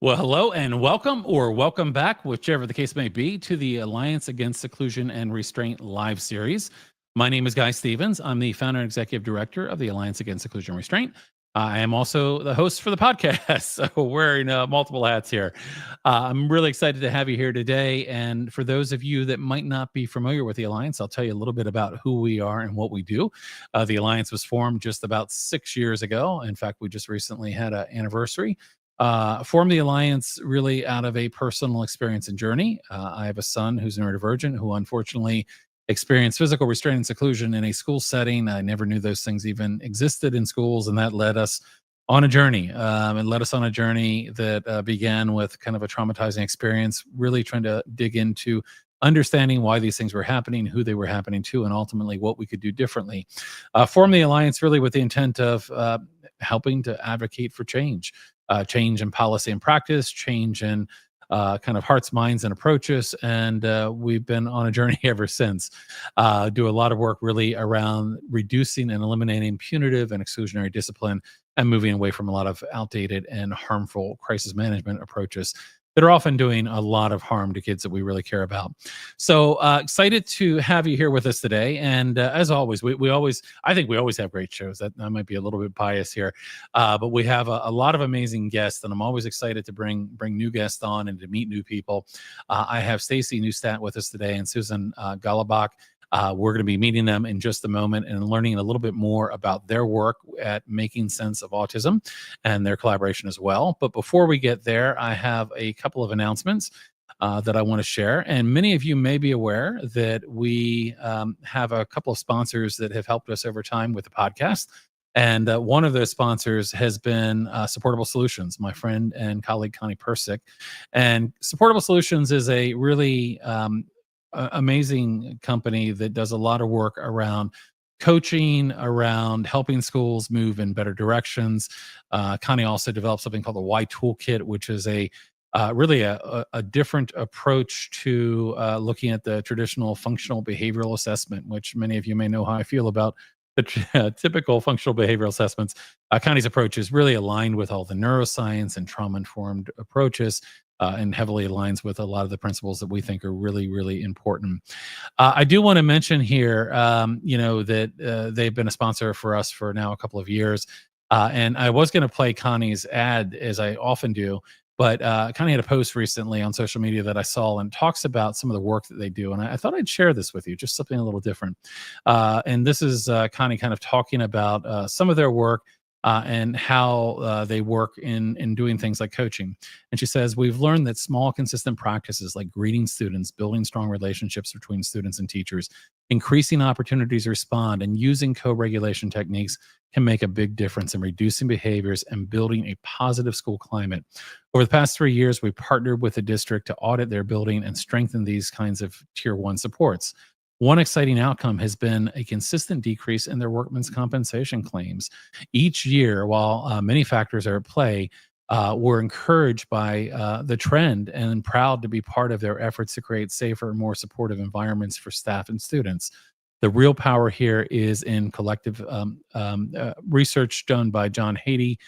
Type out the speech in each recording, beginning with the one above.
Well, hello and welcome, or welcome back, whichever the case may be, to the Alliance Against Seclusion and Restraint live series. My name is Guy Stevens. I'm the founder and executive director of the Alliance Against Seclusion and Restraint. I am also the host for the podcast, so wearing multiple hats here. I'm really excited to have you here today. And for those of you that might not be familiar with the Alliance, I'll tell you a little bit about who we are and what we do. The Alliance was formed just about 6 years ago. In fact, we just recently had an anniversary. Formed the Alliance really out of a personal experience and journey. I have a son who's neurodivergent who unfortunately experienced physical restraint and seclusion in a school setting. I never knew those things even existed in schools, and that led us on a journey. It led us on a journey that began with kind of a traumatizing experience, really trying to dig into understanding why these things were happening, who they were happening to, and ultimately what we could do differently. Formed the Alliance really with the intent of helping to advocate for change. Change in policy and practice, change in kind of hearts, minds, and approaches. And we've been on a journey ever since. Do a lot of work really around reducing and eliminating punitive and exclusionary discipline and moving away from a lot of outdated and harmful crisis management approaches that are often doing a lot of harm to kids that we really care about. So excited to have you here with us today. And as always, I think we always have great shows. That might be a little bit biased here, but we have a lot of amazing guests, and I'm always excited to bring new guests on and to meet new people. I have Staci Neustadt with us today and Susan Golubock. We're going to be meeting them in just a moment and learning a little bit more about their work at making sense of autism and their collaboration as well. But before we get there, I have a couple of announcements that I want to share. And many of you may be aware that we have a couple of sponsors that have helped us over time with the podcast. And one of those sponsors has been Supportable Solutions, my friend and colleague Connie Persick. And Supportable Solutions is a really amazing company that does a lot of work around coaching, around helping schools move in better directions. Connie also developed something called the Y Toolkit, which is really a different approach to looking at the traditional functional behavioral assessment, which many of you may know how I feel about the typical functional behavioral assessments. Connie's approach is really aligned with all the neuroscience and trauma-informed approaches, and heavily aligns with a lot of the principles that we think are really, really important. I do want to mention here, that they've been a sponsor for us for now a couple of years. And I was going to play Connie's ad, as I often do, but Connie had a post recently on social media that I saw and talks about some of the work that they do. And I thought I'd share this with you, just something a little different. And this is Connie kind of talking about some of their work and how they work in doing things like coaching. And she says, we've learned that small, consistent practices like greeting students, building strong relationships between students and teachers, increasing opportunities to respond, and using co-regulation techniques can make a big difference in reducing behaviors and building a positive school climate. Over the past 3 years, we partnered with the district to audit their building and strengthen these kinds of tier 1 supports. One exciting outcome has been a consistent decrease in their workmen's compensation claims. Each year, while many factors are at play, we're encouraged by the trend and proud to be part of their efforts to create safer, more supportive environments for staff and students. The real power here is in collective research done by John Haiti.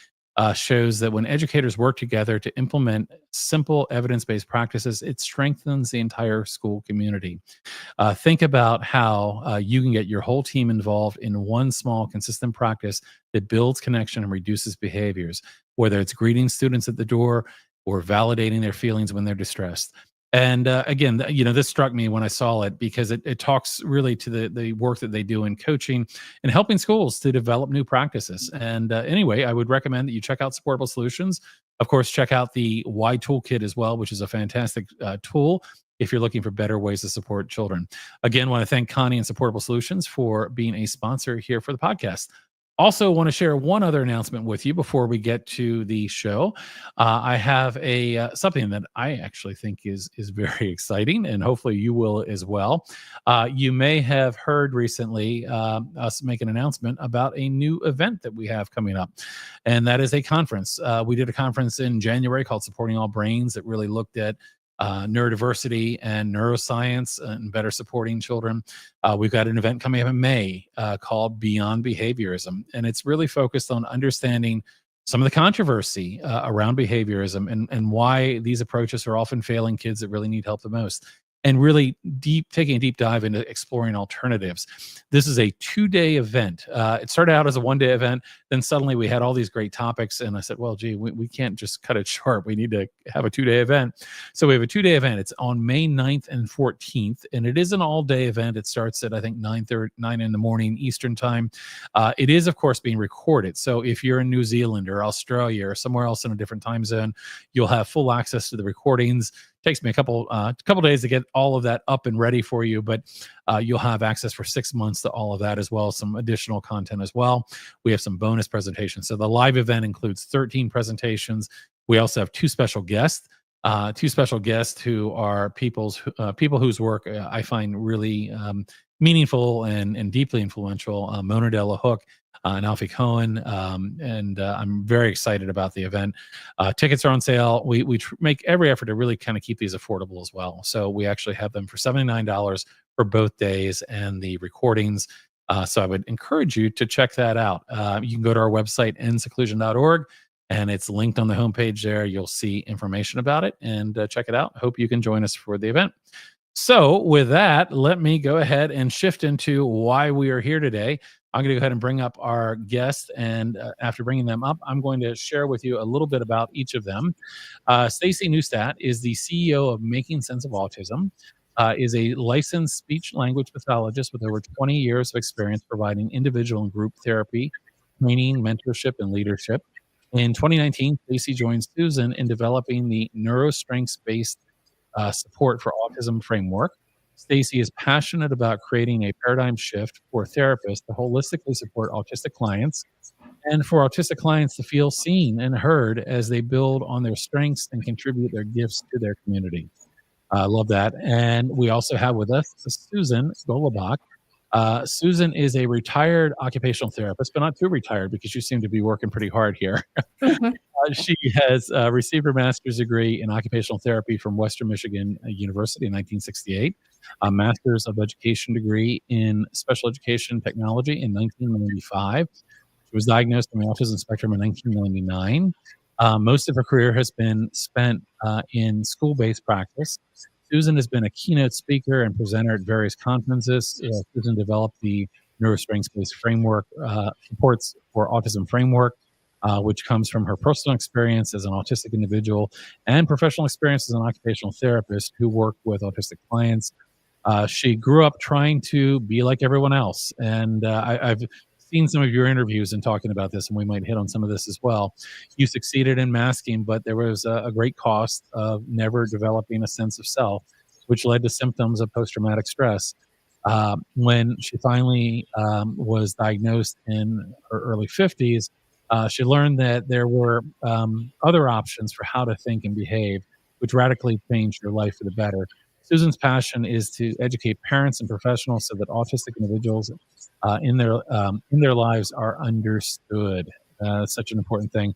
Shows that when educators work together to implement simple evidence-based practices, it strengthens the entire school community. Think about how you can get your whole team involved in one small, consistent practice that builds connection and reduces behaviors, whether it's greeting students at the door or validating their feelings when they're distressed. And again, this struck me when I saw it because it talks really to the work that they do in coaching and helping schools to develop new practices. And anyway, I would recommend that you check out Supportable Solutions. Of course, check out the Y Toolkit as well, which is a fantastic tool if you're looking for better ways to support children. Again, want to thank Connie and Supportable Solutions for being a sponsor here for the podcast. Also want to share one other announcement with you before we get to the show. I have something that I actually think is very exciting, and hopefully you will as well. You may have heard recently us make an announcement about a new event that we have coming up, and that is a conference. We did a conference in January called Supporting All Brains that really looked at neurodiversity and neuroscience and better supporting children. We've got an event coming up in May called Beyond Behaviorism, and it's really focused on understanding some of the controversy around behaviorism and why these approaches are often failing kids that really need help the most, and really taking a deep dive into exploring alternatives. This is a 2-day event. It started out as a 1-day event. Then suddenly we had all these great topics. And I said, well, gee, we can't just cut it short. We need to have a 2-day event. So we have a 2-day event. It's on May 9th and 14th. And it is an all-day event. It starts at, I think, 9 in the morning Eastern time. It is, of course, being recorded. So if you're in New Zealand or Australia or somewhere else in a different time zone, you'll have full access to the recordings. Takes me a couple days to get all of that up and ready for you, but you'll have access for 6 months to all of that, as well as some additional content as well. We have some bonus presentations. So the live event includes 13 presentations. We also have two special guests who are people whose work I find really meaningful and deeply influential. Mona Della Hook and Alfie Cohen, and I'm very excited about the event. Tickets are on sale. We make every effort to really kind of keep these affordable as well. So we actually have them for $79 for both days and the recordings. So I would encourage you to check that out. You can go to our website, endseclusion.org, and it's linked on the homepage there. You'll see information about it, and check it out. Hope you can join us for the event. So with that, let me go ahead and shift into why we are here today. I'm going to go ahead and bring up our guests, and after bringing them up, I'm going to share with you a little bit about each of them. Staci Neustadt is the CEO of Making Sense of Autism, is a licensed speech-language pathologist with over 20 years of experience providing individual and group therapy, training, mentorship, and leadership. In 2019, Staci joined Susan in developing the Neuro-Strengths Based Support for Autism Framework. Staci is passionate about creating a paradigm shift for therapists to holistically support autistic clients, and for autistic clients to feel seen and heard as they build on their strengths and contribute their gifts to their community. I love that. And we also have with us Susan Golubock. Susan is a retired occupational therapist, but not too retired because you seem to be working pretty hard here. She has received her master's degree in occupational therapy from Western Michigan University in 1968, a master's of education degree in special education technology in 1995. She was diagnosed on the Autism Spectrum in 1999. Most of her career has been spent in school-based practice. Susan has been a keynote speaker and presenter at various conferences. Susan developed the Neuro-Strengths Based Framework, supports for Autism Framework, which comes from her personal experience as an autistic individual and professional experience as an occupational therapist who worked with autistic clients. She grew up trying to be like everyone else. And I've seen some of your interviews and talking about this, and we might hit on some of this as well. You succeeded in masking, but there was a great cost of never developing a sense of self, which led to symptoms of post-traumatic stress. When she finally was diagnosed in her early 50s, she learned that there were other options for how to think and behave, which radically changed her life for the better. Susan's passion is to educate parents and professionals so that autistic individuals in their lives are understood. Such an important thing.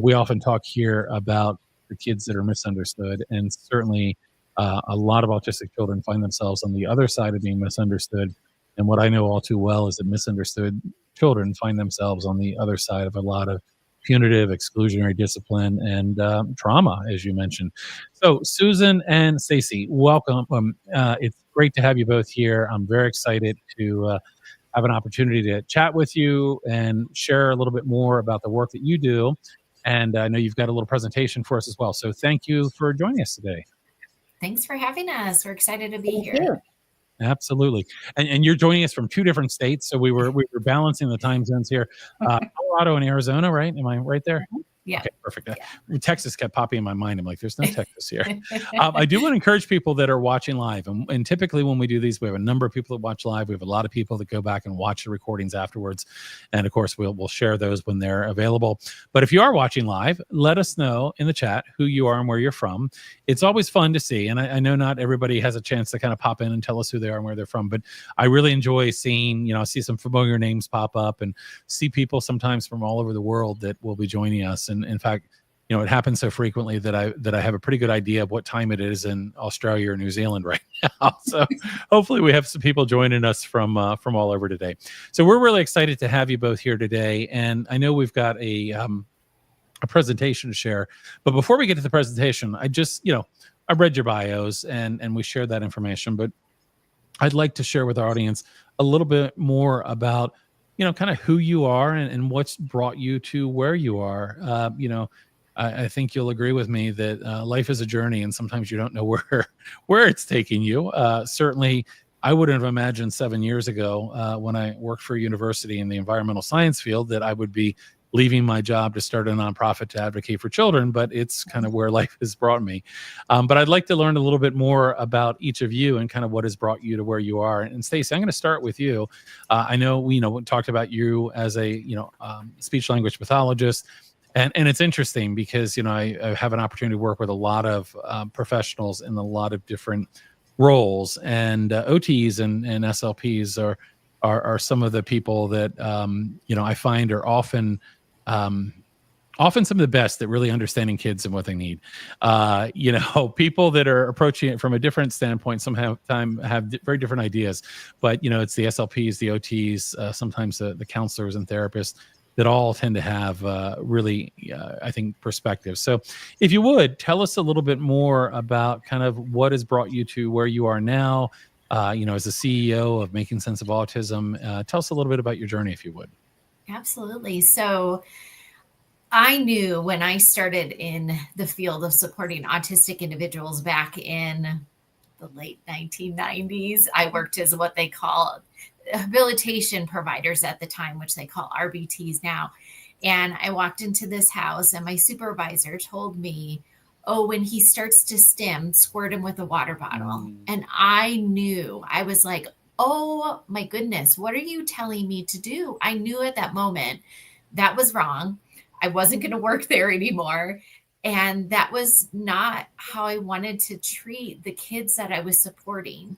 We often talk here about the kids that are misunderstood, and certainly a lot of autistic children find themselves on the other side of being misunderstood. And what I know all too well is that misunderstood children find themselves on the other side of a lot of punitive, exclusionary discipline and trauma, as you mentioned. So Susan and Staci, welcome. It's great to have you both here. I'm very excited to have an opportunity to chat with you and share a little bit more about the work that you do. And I know you've got a little presentation for us as well. So thank you for joining us today. Thanks for having us. We're excited to be here. Absolutely. And you're joining us from two different states. So we were balancing the time zones here. Colorado and Arizona, right? Am I right there? Yeah. Okay, perfect. Yeah. Texas kept popping in my mind. I'm like, there's no Texas here. I do want to encourage people that are watching live. And typically when we do these, we have a number of people that watch live. We have a lot of people that go back and watch the recordings afterwards. And of course, we'll share those when they're available. But if you are watching live, let us know in the chat who you are and where you're from. It's always fun to see. And I know not everybody has a chance to kind of pop in and tell us who they are and where they're from. But I really enjoy seeing, see some familiar names pop up and see people sometimes from all over the world that will be joining us. And in fact, it happens so frequently that I have a pretty good idea of what time it is in Australia or New Zealand right now. So hopefully we have some people joining us from all over today. So we're really excited to have you both here today. And I know we've got a a presentation to share. But before we get to the presentation, I just, I read your bios and we shared that information, but I'd like to share with our audience a little bit more about, kind of who you are and what's brought you to where you are. I think you'll agree with me that life is a journey, and sometimes you don't know where it's taking you. Certainly, I wouldn't have imagined 7 years ago when I worked for a university in the environmental science field that I would be leaving my job to start a nonprofit to advocate for children, but it's kind of where life has brought me. But I'd like to learn a little bit more about each of you and kind of what has brought you to where you are. And Staci, I'm going to start with you. I know we talked about you as a speech language pathologist. And it's interesting because, I have an opportunity to work with a lot of professionals in a lot of different roles, and OTs and SLPs are some of the people that, I find are often some of the best at really understanding kids and what they need. People that are approaching it from a different standpoint sometimes have very different ideas, but it's the SLPs, the OTs, sometimes the counselors and therapists that all tend to have really, I think, perspective. So if you would, tell us a little bit more about kind of what has brought you to where you are now, as the CEO of Making Sense of Autism. Tell us a little bit about your journey, if you would. Absolutely. So I knew when I started in the field of supporting autistic individuals back in the late 1990s, I worked as what they call habilitation providers at the time, which they call RBTs now. And I walked into this house and my supervisor told me, oh, when he starts to stim, squirt him with a water bottle. And I knew, I was like, oh my goodness, what are you telling me to do? I knew at that moment that was wrong. I wasn't going to work there anymore. And that was not how I wanted to treat the kids that I was supporting.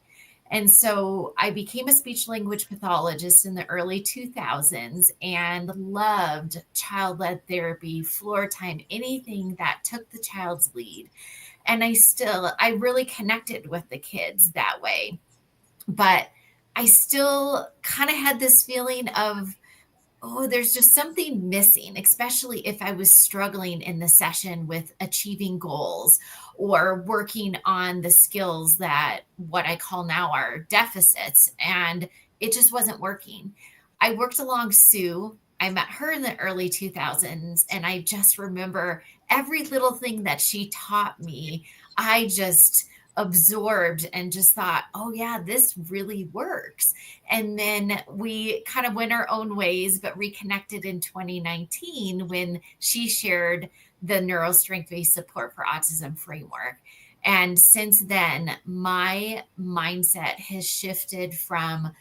And so I became a speech language pathologist in the early 2000s and loved child-led therapy, floor time, anything that took the child's lead. And I really connected with the kids that way. But I still kind of had this feeling of, oh, there's just something missing, especially if I was struggling in the session with achieving goals or working on the skills that what I call now are deficits. And it just wasn't working. I worked along Sue. I met her in the early 2000s. And I just remember every little thing that she taught me, I just absorbed and just thought, oh yeah, this really works. And then we kind of went our own ways, but reconnected in 2019 when she shared the Neuro-Strengths Based Support for Autism Framework. And since then, my mindset has shifted from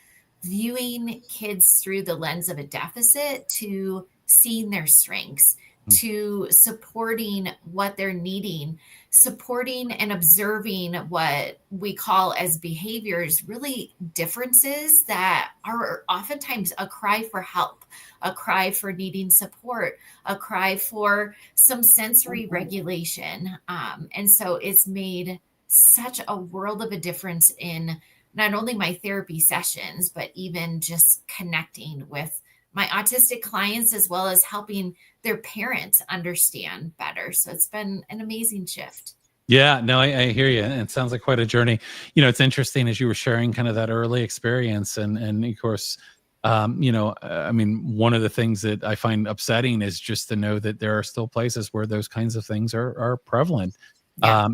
viewing kids through the lens of a deficit to seeing their strengths, to supporting what they're needing, supporting and observing what we call as behaviors, really differences that are oftentimes a cry for help, a cry for needing support, a cry for some sensory regulation. And so it's made such a world of a difference in not only my therapy sessions, but even just connecting with my autistic clients, as well as helping their parents understand better. So it's been an amazing shift. Yeah, no, I hear you. It sounds like quite a journey. It's interesting as you were sharing kind of that early experience, and of course, I mean, one of the things that I find upsetting is just to know that there are still places where those kinds of things are prevalent. Yeah.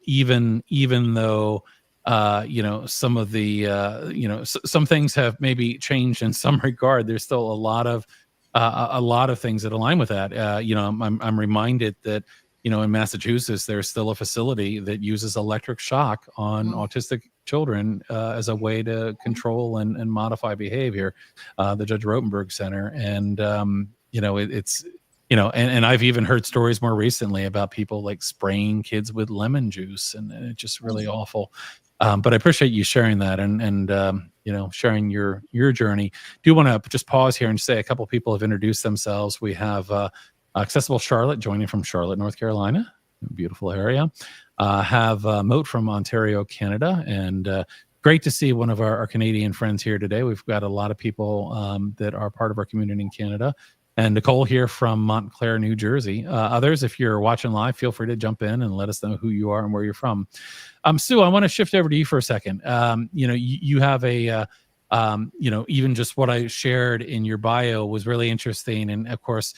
Even though some of the some things have maybe changed in some regard, there's still a lot of things that align with that. I'm reminded that in Massachusetts there's still a facility that uses electric shock on autistic children as a way to control and modify behavior, the Judge Rotenberg Center. And it's and I've even heard stories more recently about people like spraying kids with lemon juice, and it's just really awful. But I appreciate you sharing that and sharing your journey. Do want to just pause here and say a couple of people have introduced themselves. We have Accessible Charlotte joining from Charlotte, North Carolina, beautiful area. Have Moat from Ontario, Canada, and great to see one of our Canadian friends here today. We've got a lot of people that are part of our community in Canada. And Nicole here from Montclair, New Jersey. Others, if you're watching live, feel free to jump in and let us know who you are and where you're from. Sue, I want to shift over to you for a second. You have a, even just what I shared in your bio was really interesting. And of course,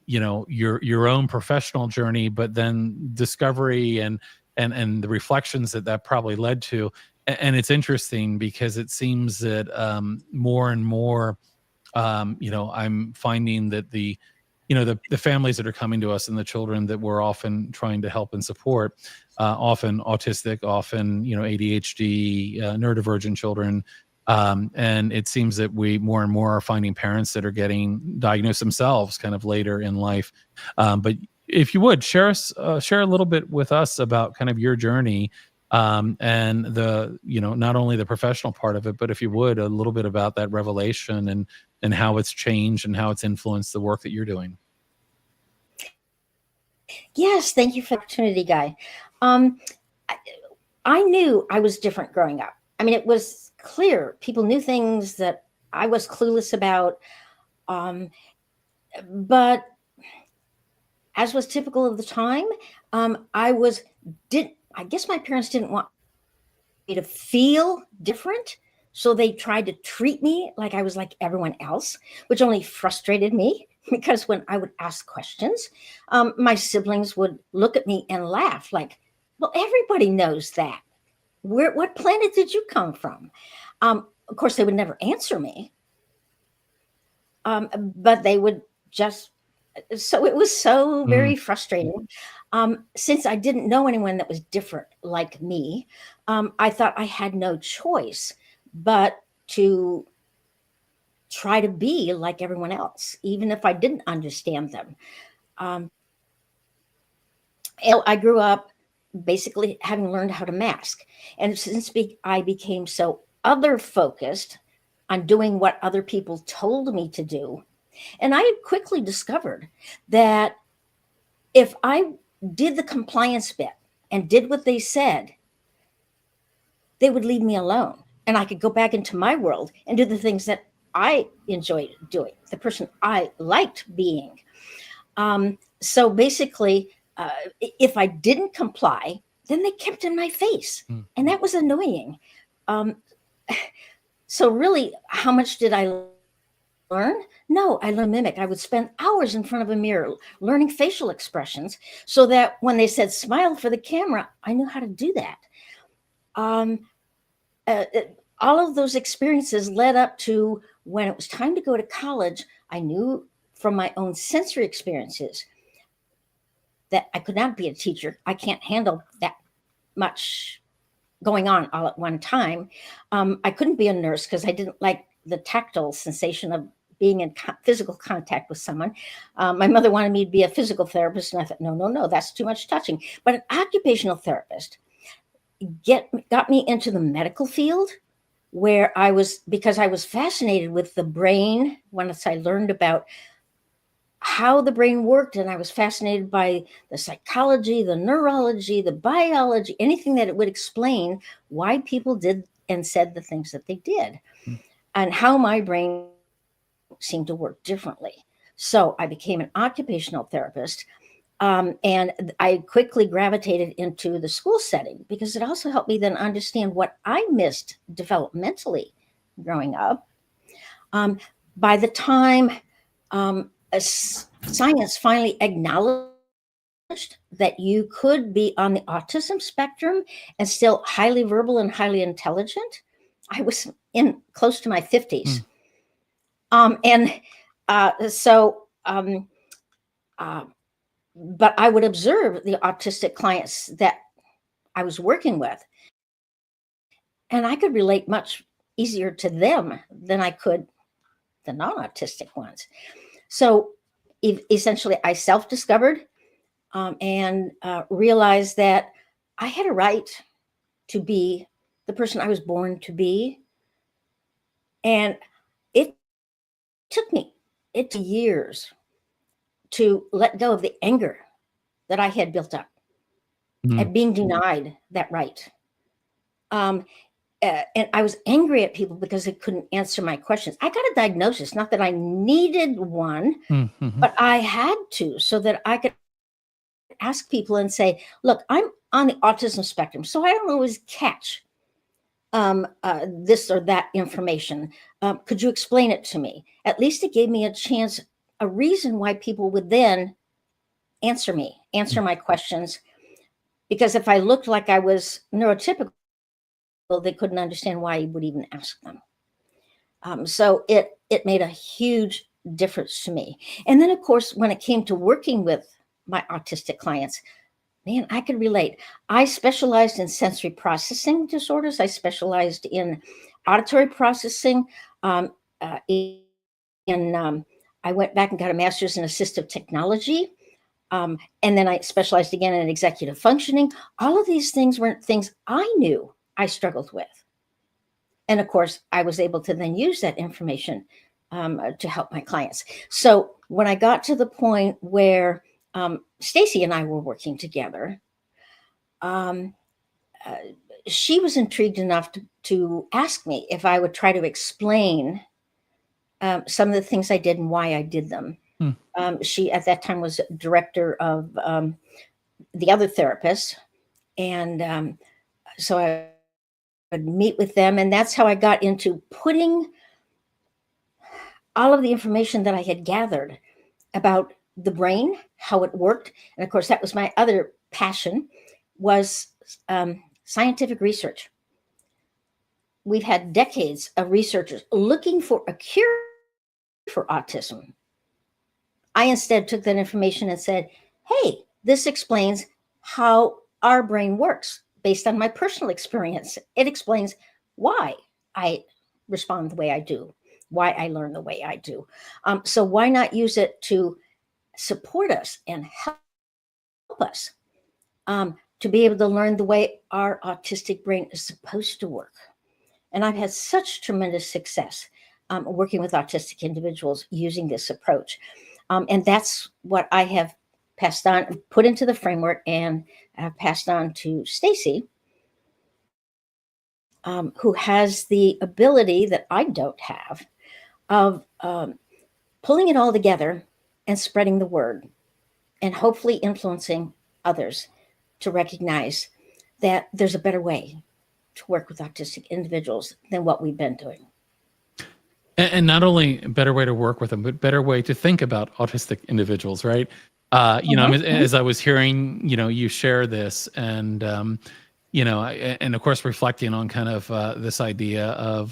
your own professional journey, but then discovery and the reflections that probably led to. And it's interesting because it seems that more and more, I'm finding that the families that are coming to us and the children that we're often trying to help and support, often autistic, often, ADHD, neurodivergent children. And it seems that we more and more are finding parents that are getting diagnosed themselves kind of later in life. But if you would share a little bit with us about kind of your journey, and the, not only the professional part of it, but if you would, a little bit about that revelation and how it's changed and how it's influenced the work that you're doing. Yes, thank you for the opportunity, Guy. I knew I was different growing up. I mean, it was clear. People knew things that I was clueless about. But as was typical of the time, I guess my parents didn't want me to feel different. So they tried to treat me like I was like everyone else, which only frustrated me because when I would ask questions, my siblings would look at me and laugh like, well, everybody knows that. What planet did you come from? Of course, they would never answer me, but they would just, so it was so very frustrating. Since I didn't know anyone that was different like me, I thought I had no choice but to try to be like everyone else, even if I didn't understand them. I grew up basically having learned how to mask. And since I became so other focused on doing what other people told me to do, and I had quickly discovered that if I did the compliance bit and did what they said, they would leave me alone. And I could go back into my world and do the things that I enjoyed doing, the person I liked being. So basically, if I didn't comply, then they kept in my face. And that was annoying. So really, how much did I learn? No, I learned mimic. I would spend hours in front of a mirror learning facial expressions so that when they said smile for the camera, I knew how to do that. All of those experiences led up to when it was time to go to college. I knew from my own sensory experiences that I could not be a teacher. I can't handle that much going on all at one time. I couldn't be a nurse because I didn't like the tactile sensation of being in physical contact with someone. My mother wanted me to be a physical therapist, and I thought, no, that's too much touching. But an occupational therapist got me into the medical field, where because I was fascinated with the brain once I learned about how the brain worked, and I was fascinated by the psychology, the neurology, the biology, anything that it would explain why people did and said the things that they did, and how my brain seemed to work differently. So I became an occupational therapist, and I quickly gravitated into the school setting because it also helped me then understand what I missed developmentally growing up. By the time science finally acknowledged that you could be on the autism spectrum and still highly verbal and highly intelligent, I was in close to my 50s. But I would observe the autistic clients that I was working with, and I could relate much easier to them than I could the non-autistic ones. So essentially, I self-discovered and realized that I had a right to be the person I was born to be. And it took years to let go of the anger that I had built up at being denied that right. and I was angry at people because they couldn't answer my questions. I got a diagnosis, not that I needed one, Mm-hmm. but I had to, so that I could ask people and say, look, I'm on the autism spectrum, so I don't always catch this or that information. Could you explain it to me? At least it gave me a chance, a reason why people would then answer my questions. Because if I looked like I was neurotypical, they couldn't understand why I would even ask them. So it made a huge difference to me. And then, of course, when it came to working with my autistic clients, man, I could relate. I specialized in sensory processing disorders. I specialized in auditory processing. I went back and got a master's in assistive technology. And then I specialized again in executive functioning. All of these things weren't things I knew I struggled with. And of course, I was able to then use that information to help my clients. So when I got to the point where Staci and I were working together, she was intrigued enough to ask me if I would try to explain some of the things I did and why I did them. She, at that time, was director of the other therapists. And so I would meet with them. And that's how I got into putting all of the information that I had gathered about the brain, how it worked. And of course, that was my other passion, was scientific research. We've had decades of researchers looking for a cure for autism. I instead took that information and said, hey, this explains how our brain works based on my personal experience. It explains why I respond the way I do, why I learn the way I do. So why not use it to support us and help us to be able to learn the way our autistic brain is supposed to work. And I've had such tremendous success working with autistic individuals using this approach. And that's what I have passed on, put into the framework, and passed on to Staci, who has the ability that I don't have of pulling it all together and spreading the word, and hopefully influencing others to recognize that there's a better way to work with autistic individuals than what we've been doing. And not only a better way to work with them, but better way to think about autistic individuals, right? As I was hearing, you share this, and and of course reflecting on kind of this idea of,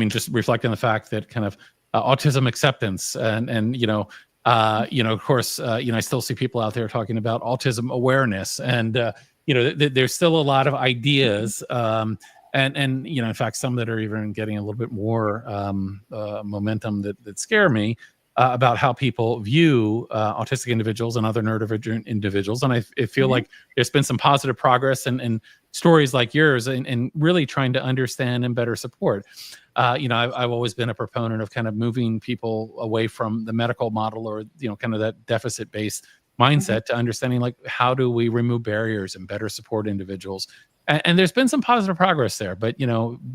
just reflecting on the fact that kind of autism acceptance, and of course, I still see people out there talking about autism awareness, and there's still a lot of ideas. And in fact, some that are even getting a little bit more momentum that scare me about how people view autistic individuals and other neurodivergent individuals. And I feel like there's been some positive progress and stories like yours and really trying to understand and better support. I've always been a proponent of kind of moving people away from the medical model, or kind of that deficit-based mindset, to understanding, like, how do we remove barriers and better support individials. And there's been some positive progress there, but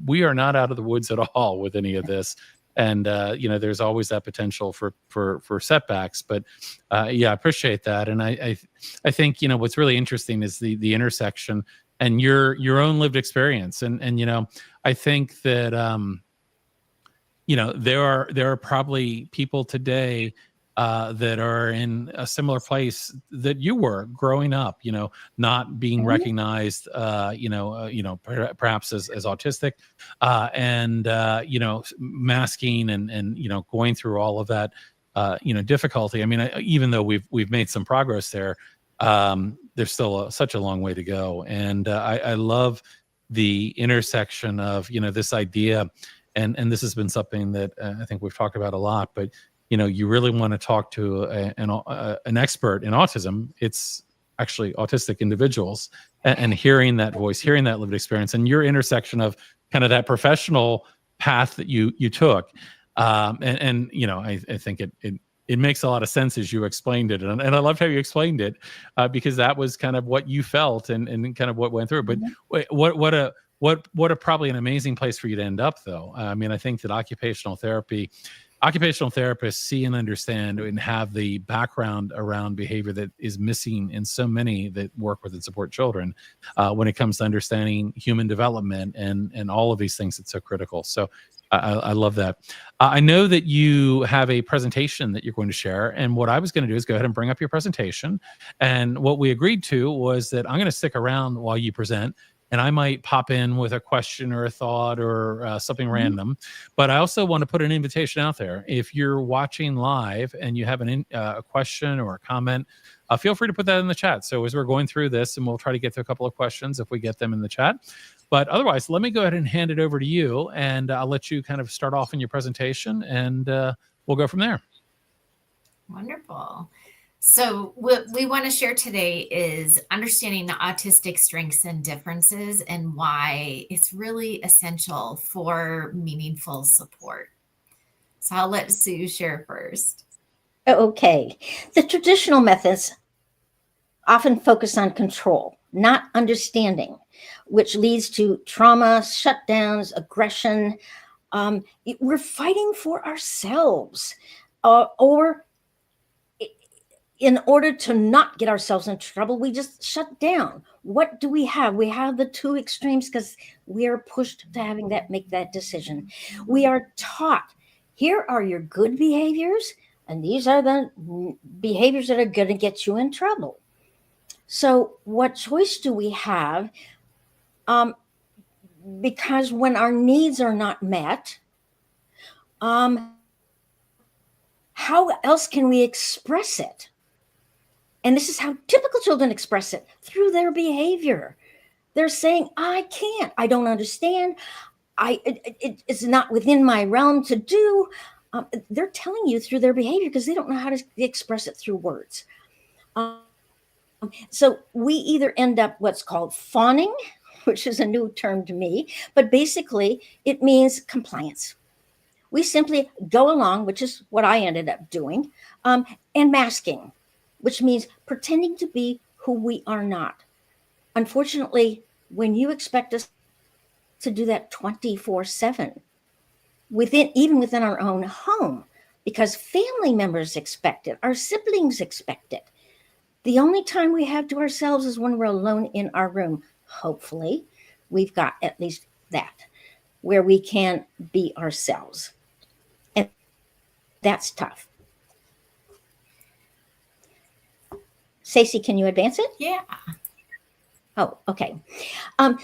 we are not out of the woods at all with any of this. And there's always that potential for setbacks. But I appreciate that. And I think what's really interesting is the intersection and your own lived experience. And I think that there are probably people today that are in a similar place that you were growing up, not being recognized, perhaps as autistic, and masking and going through all of that, difficulty. I mean, even though we've made some progress there, there's still such a long way to go. And I love the intersection of this idea, and this has been something that I think we've talked about a lot, but you really want to talk to an expert in autism. It's actually autistic individuals, and hearing that voice, hearing that lived experience, and your intersection of kind of that professional path that you took. I think it makes a lot of sense as you explained it. And I loved how you explained it, because that was kind of what you felt and kind of what went through. But What a probably an amazing place for you to end up, though. I mean, I think that occupational therapists see and understand and have the background around behavior that is missing in so many that work with and support children when it comes to understanding human development and all of these things that's so critical. So I love that. I know that you have a presentation that you're going to share, and what I was going to do is go ahead and bring up your presentation. And what we agreed to was that I'm going to stick around while you present, and I might pop in with a question or a thought or something random. But I also want to put an invitation out there. If you're watching live and you have a question or a comment, feel free to put that in the chat. So as we're going through this, and we'll try to get to a couple of questions if we get them in the chat. But otherwise, let me go ahead and hand it over to you, and I'll let you kind of start off in your presentation, and we'll go from there. Wonderful. So what we want to share today is understanding the autistic strengths and differences and why it's really essential for meaningful support. So I'll let Sue share first. Okay. The traditional methods often focus on control, not understanding, which leads to trauma, shutdowns, aggression. We're fighting for ourselves, or in order to not get ourselves in trouble, we just shut down. What do we have? We have the two extremes because we are pushed to make that decision. We are taught, here are your good behaviors, and these are the behaviors that are going to get you in trouble. So what choice do we have? Because when our needs are not met, how else can we express it? And this is how typical children express it, through their behavior. They're saying, I can't, I don't understand, it's not within my realm to do. They're telling you through their behavior because they don't know how to express it through words. So we either end up what's called fawning, which is a new term to me, but basically it means compliance. We simply go along, which is what I ended up doing, and masking, which means pretending to be who we are not. Unfortunately, when you expect us to do that 24/7, even within our own home, because family members expect it, our siblings expect it. The only time we have to ourselves is when we're alone in our room. Hopefully, we've got at least that, where we can be ourselves. And that's tough. Staci, can you advance it? Yeah. Oh, okay.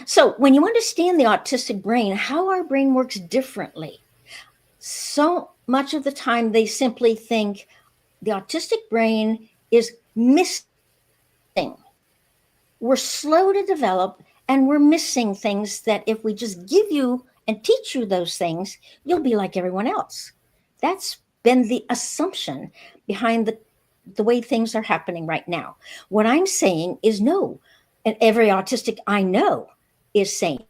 So when you understand the autistic brain, how our brain works differently, so much of the time they simply think the autistic brain is missing. We're slow to develop, and we're missing things that if we just give you and teach you those things, you'll be like everyone else. That's been the assumption behind the way things are happening right now. What I'm saying is no, and every autistic I know is saying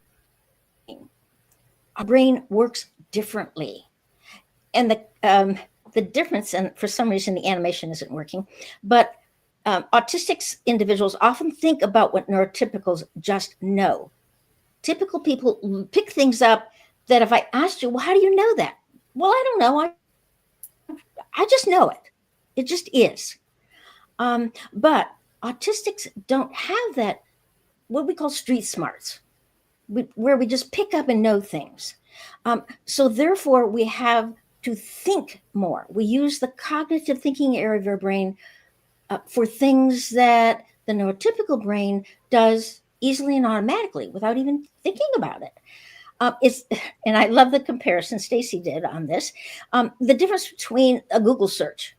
our brain works differently. And the difference, and for some reason the animation isn't working, but autistic individuals often think about what neurotypicals just know. Typical people pick things up that if I asked you, well, how do you know that? Well, I don't know. I just know it. It just is. But autistics don't have that, what we call street smarts, where we just pick up and know things. So therefore, we have to think more. We use the cognitive thinking area of our brain for things that the neurotypical brain does easily and automatically without even thinking about it. And I love the comparison Staci did on this. The difference between a Google search,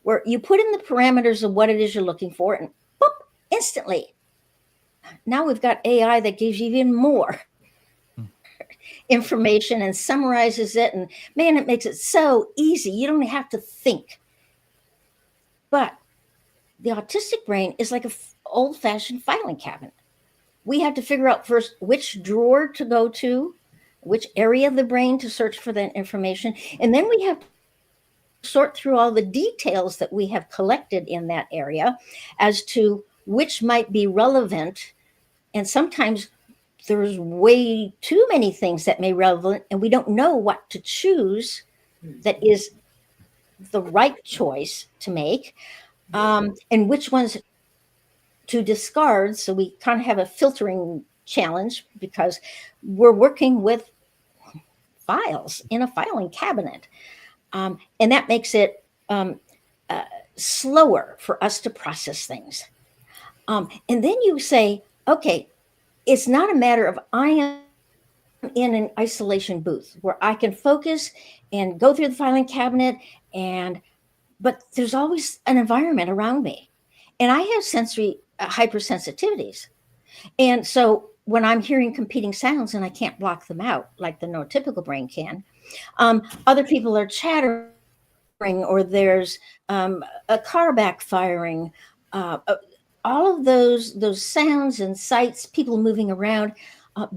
where you put in the parameters of what it is you're looking for, and boop, instantly. Now we've got AI that gives you even more information and summarizes it. And man, it makes it so easy. You don't have to think. But the autistic brain is like an old-fashioned filing cabinet. We have to figure out first which drawer to go to, which area of the brain to search for that information. And then we have to sort through all the details that we have collected in that area as to which might be relevant. And sometimes there's way too many things that may be relevant, and we don't know what to choose that is the right choice to make, and which ones to discard. So we kind of have a filtering challenge because we're working with files in a filing cabinet. And that makes it slower for us to process things. And then you say, okay, it's not a matter of I am in an isolation booth where I can focus and go through the filing cabinet, but there's always an environment around me. And I have sensory hypersensitivities. And so when I'm hearing competing sounds and I can't block them out like the neurotypical brain can, other people are chattering, or there's a car backfiring, all of those sounds and sights, people moving around.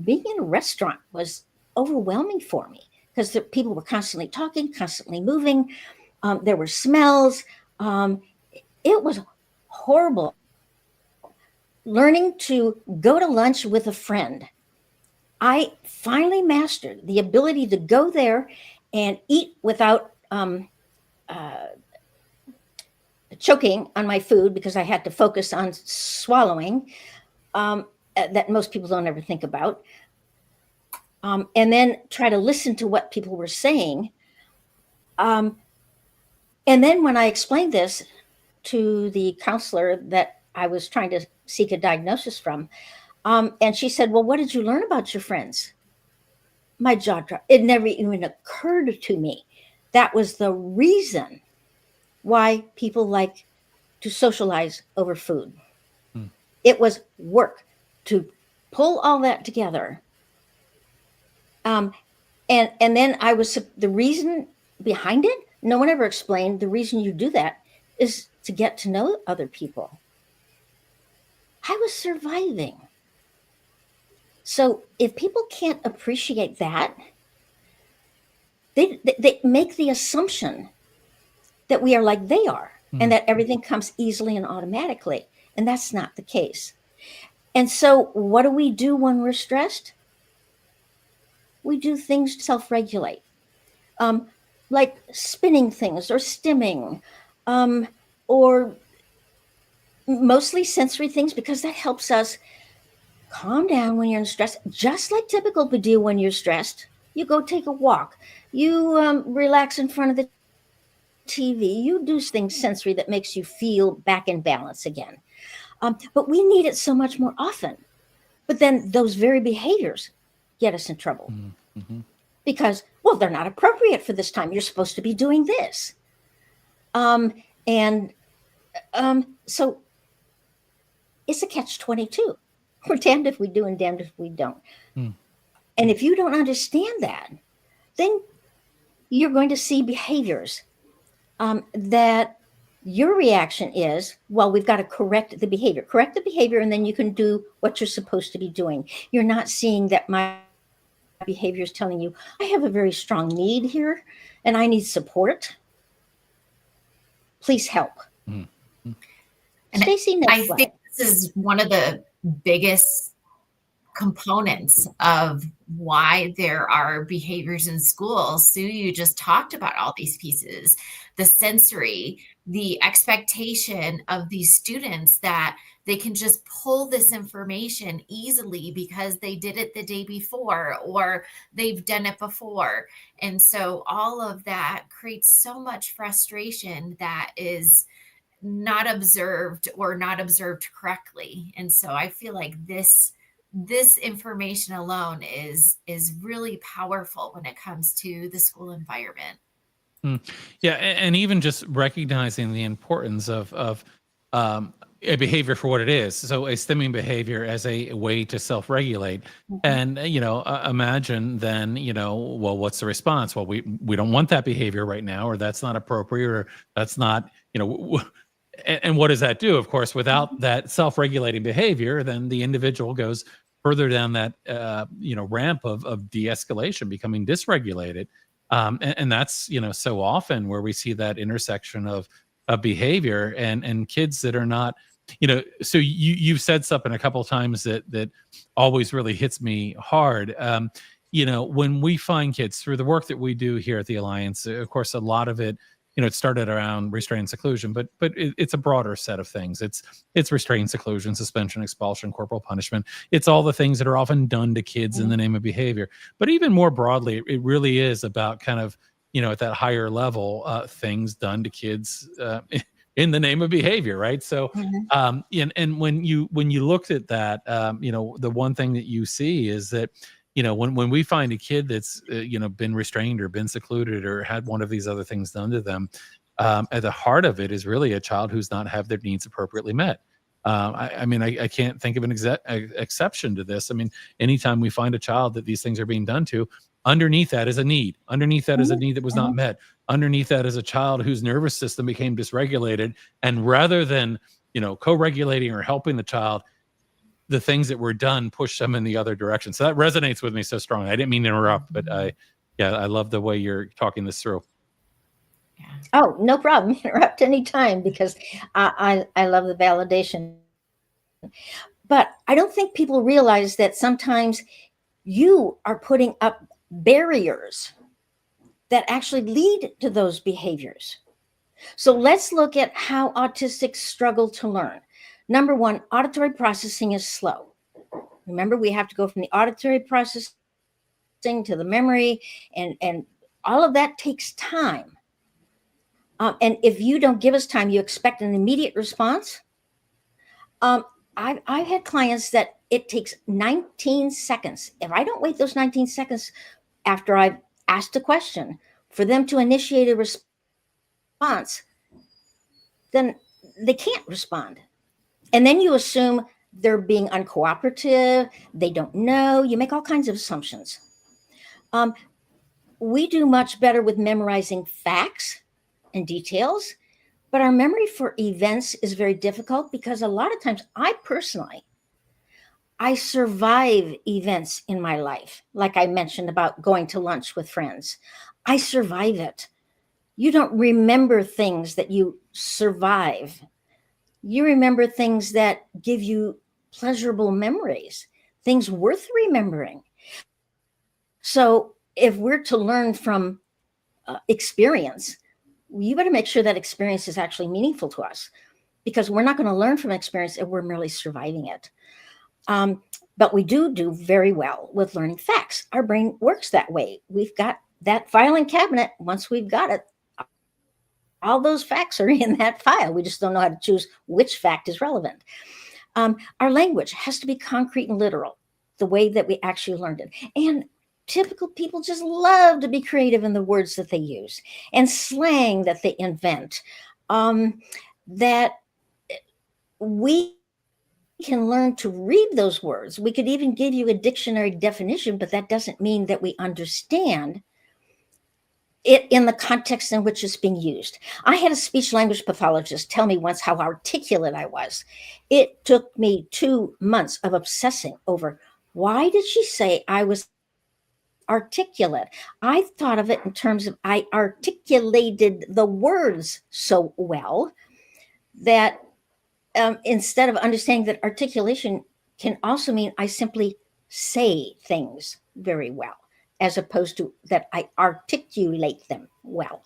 Being in a restaurant was overwhelming for me because people were constantly talking, constantly moving. There were smells. It was horrible. Learning to go to lunch with a friend, I finally mastered the ability to go there and eat without choking on my food because I had to focus on swallowing, that most people don't ever think about. And then try to listen to what people were saying. And then when I explained this to the counselor that I was trying to seek a diagnosis from, and she said, well, what did you learn about your friends? My jaw dropped. It never even occurred to me. That was the reason why people like to socialize over food. It was work to pull all that together. And then I was, the reason behind it, no one ever explained the reason you do that is to get to know other people. I was surviving. So if people can't appreciate that, they make the assumption that we are like they are, and that everything comes easily and automatically. And that's not the case. And so what do we do when we're stressed? We do things to self-regulate, like spinning things or stimming, or mostly sensory things, because that helps us calm down when you're in stress, just like typical would do when you're stressed. You go take a walk, you relax in front of the TV, you do things sensory that makes you feel back in balance again. But we need it so much more often. But then those very behaviors get us in trouble because, well, they're not appropriate for this time. You're supposed to be doing this. So it's a catch-22. We're damned if we do and damned if we don't. And if you don't understand that, then you're going to see behaviors that your reaction is, well, we've got to correct the behavior, and then you can do what you're supposed to be doing. You're not seeing that my behavior is telling you, I have a very strong need here and I need support. Please help. And Staci, I think this is one of the biggest components of why there are behaviors in schools. Sue, you just talked about all these pieces, the sensory, the expectation of these students that they can just pull this information easily because they did it the day before or they've done it before. And so all of that creates so much frustration that is not observed or not observed correctly. And so I feel like this information alone is really powerful when it comes to the school environment. Yeah, and even just recognizing the importance of a behavior for what it is. So a stimming behavior as a way to self-regulate. And, imagine then, well, what's the response? Well, we don't want that behavior right now, or that's not appropriate, or that's not, and what does that do? Of course, without that self-regulating behavior, then the individual goes further down that, ramp of de-escalation, becoming dysregulated. And that's, so often where we see that intersection of behavior and kids that are not So you've said something a couple of times that always really hits me hard. When we find kids through the work that we do here at the Alliance, of course, a lot of it, it started around restraint and seclusion, but it's a broader set of things. It's restraint, seclusion, suspension, expulsion, corporal punishment. It's all the things that are often done to kids in the name of behavior. But even more broadly, it really is about kind of, at that higher level, things done to kids in the name of behavior, right? So, and when you looked at that, the one thing that you see is that, when we find a kid that's, been restrained or been secluded or had one of these other things done to them, at the heart of it is really a child who's not have their needs appropriately met. I can't think of an exception to this. Anytime we find a child that these things are being done to, underneath that is a need. Underneath that is a need that was not met. Underneath that is a child whose nervous system became dysregulated. And rather than, co-regulating or helping the child, the things that were done push them in the other direction. So that resonates with me so strongly. I didn't mean to interrupt, but I love the way you're talking this through. Oh, no problem. Interrupt anytime, because I love the validation. But I don't think people realize that sometimes you are putting up barriers that actually lead to those behaviors. So let's look at how autistics struggle to learn. Number one, auditory processing is slow. Remember, we have to go from the auditory processing to the memory, and all of that takes time. And if you don't give us time, you expect an immediate response. I've had clients that it takes 19 seconds. If I don't wait those 19 seconds after I've asked a question for them to initiate a response, then they can't respond. And then you assume they're being uncooperative, they don't know, you make all kinds of assumptions. We do much better with memorizing facts and details, but our memory for events is very difficult because a lot of times I survive events in my life. Like I mentioned about going to lunch with friends. I survive it. You don't remember things that you survive. You remember things that give you pleasurable memories, things worth remembering. So if we're to learn from experience, you better make sure that experience is actually meaningful to us, because we're not going to learn from experience if we're merely surviving it. But we do very well with learning facts. Our brain works that way. We've got that filing cabinet. Once we've got it, all those facts are in that file. We just don't know how to choose which fact is relevant. Our language has to be concrete and literal, the way that we actually learned it. And typical people just love to be creative in the words that they use and slang that they invent, that we can learn to read those words. We could even give you a dictionary definition, but that doesn't mean that we understand it in the context in which it's being used. I had a speech language pathologist tell me once how articulate I was. It took me 2 months of obsessing over, why did she say I was articulate? I thought of it in terms of I articulated the words so well that instead of understanding that articulation can also mean I simply say things very well, as opposed to that I articulate them well.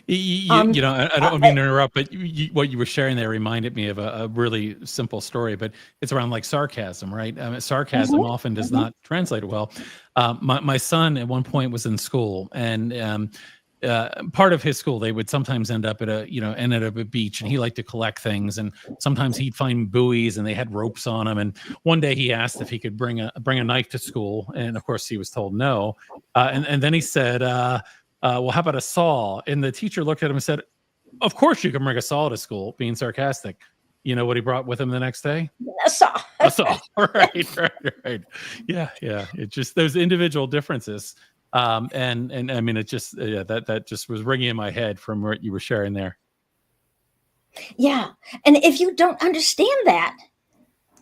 I don't mean to interrupt, but what you were sharing there reminded me of a really simple story, but it's around like sarcasm, right? Sarcasm often does not translate well. My son at one point was in school, and part of his school, they would sometimes end up at a beach, and he liked to collect things, and sometimes he'd find buoys and they had ropes on them. And one day he asked if he could bring a knife to school, and of course he was told no. And then he said, well, how about a saw? And the teacher looked at him and said, of course you can bring a saw to school, being sarcastic. You know what he brought with him the next day? A saw. A saw. Right. Yeah. It just, those individual differences. And I mean, it just, that just was ringing in my head from what you were sharing there. Yeah. And if you don't understand that,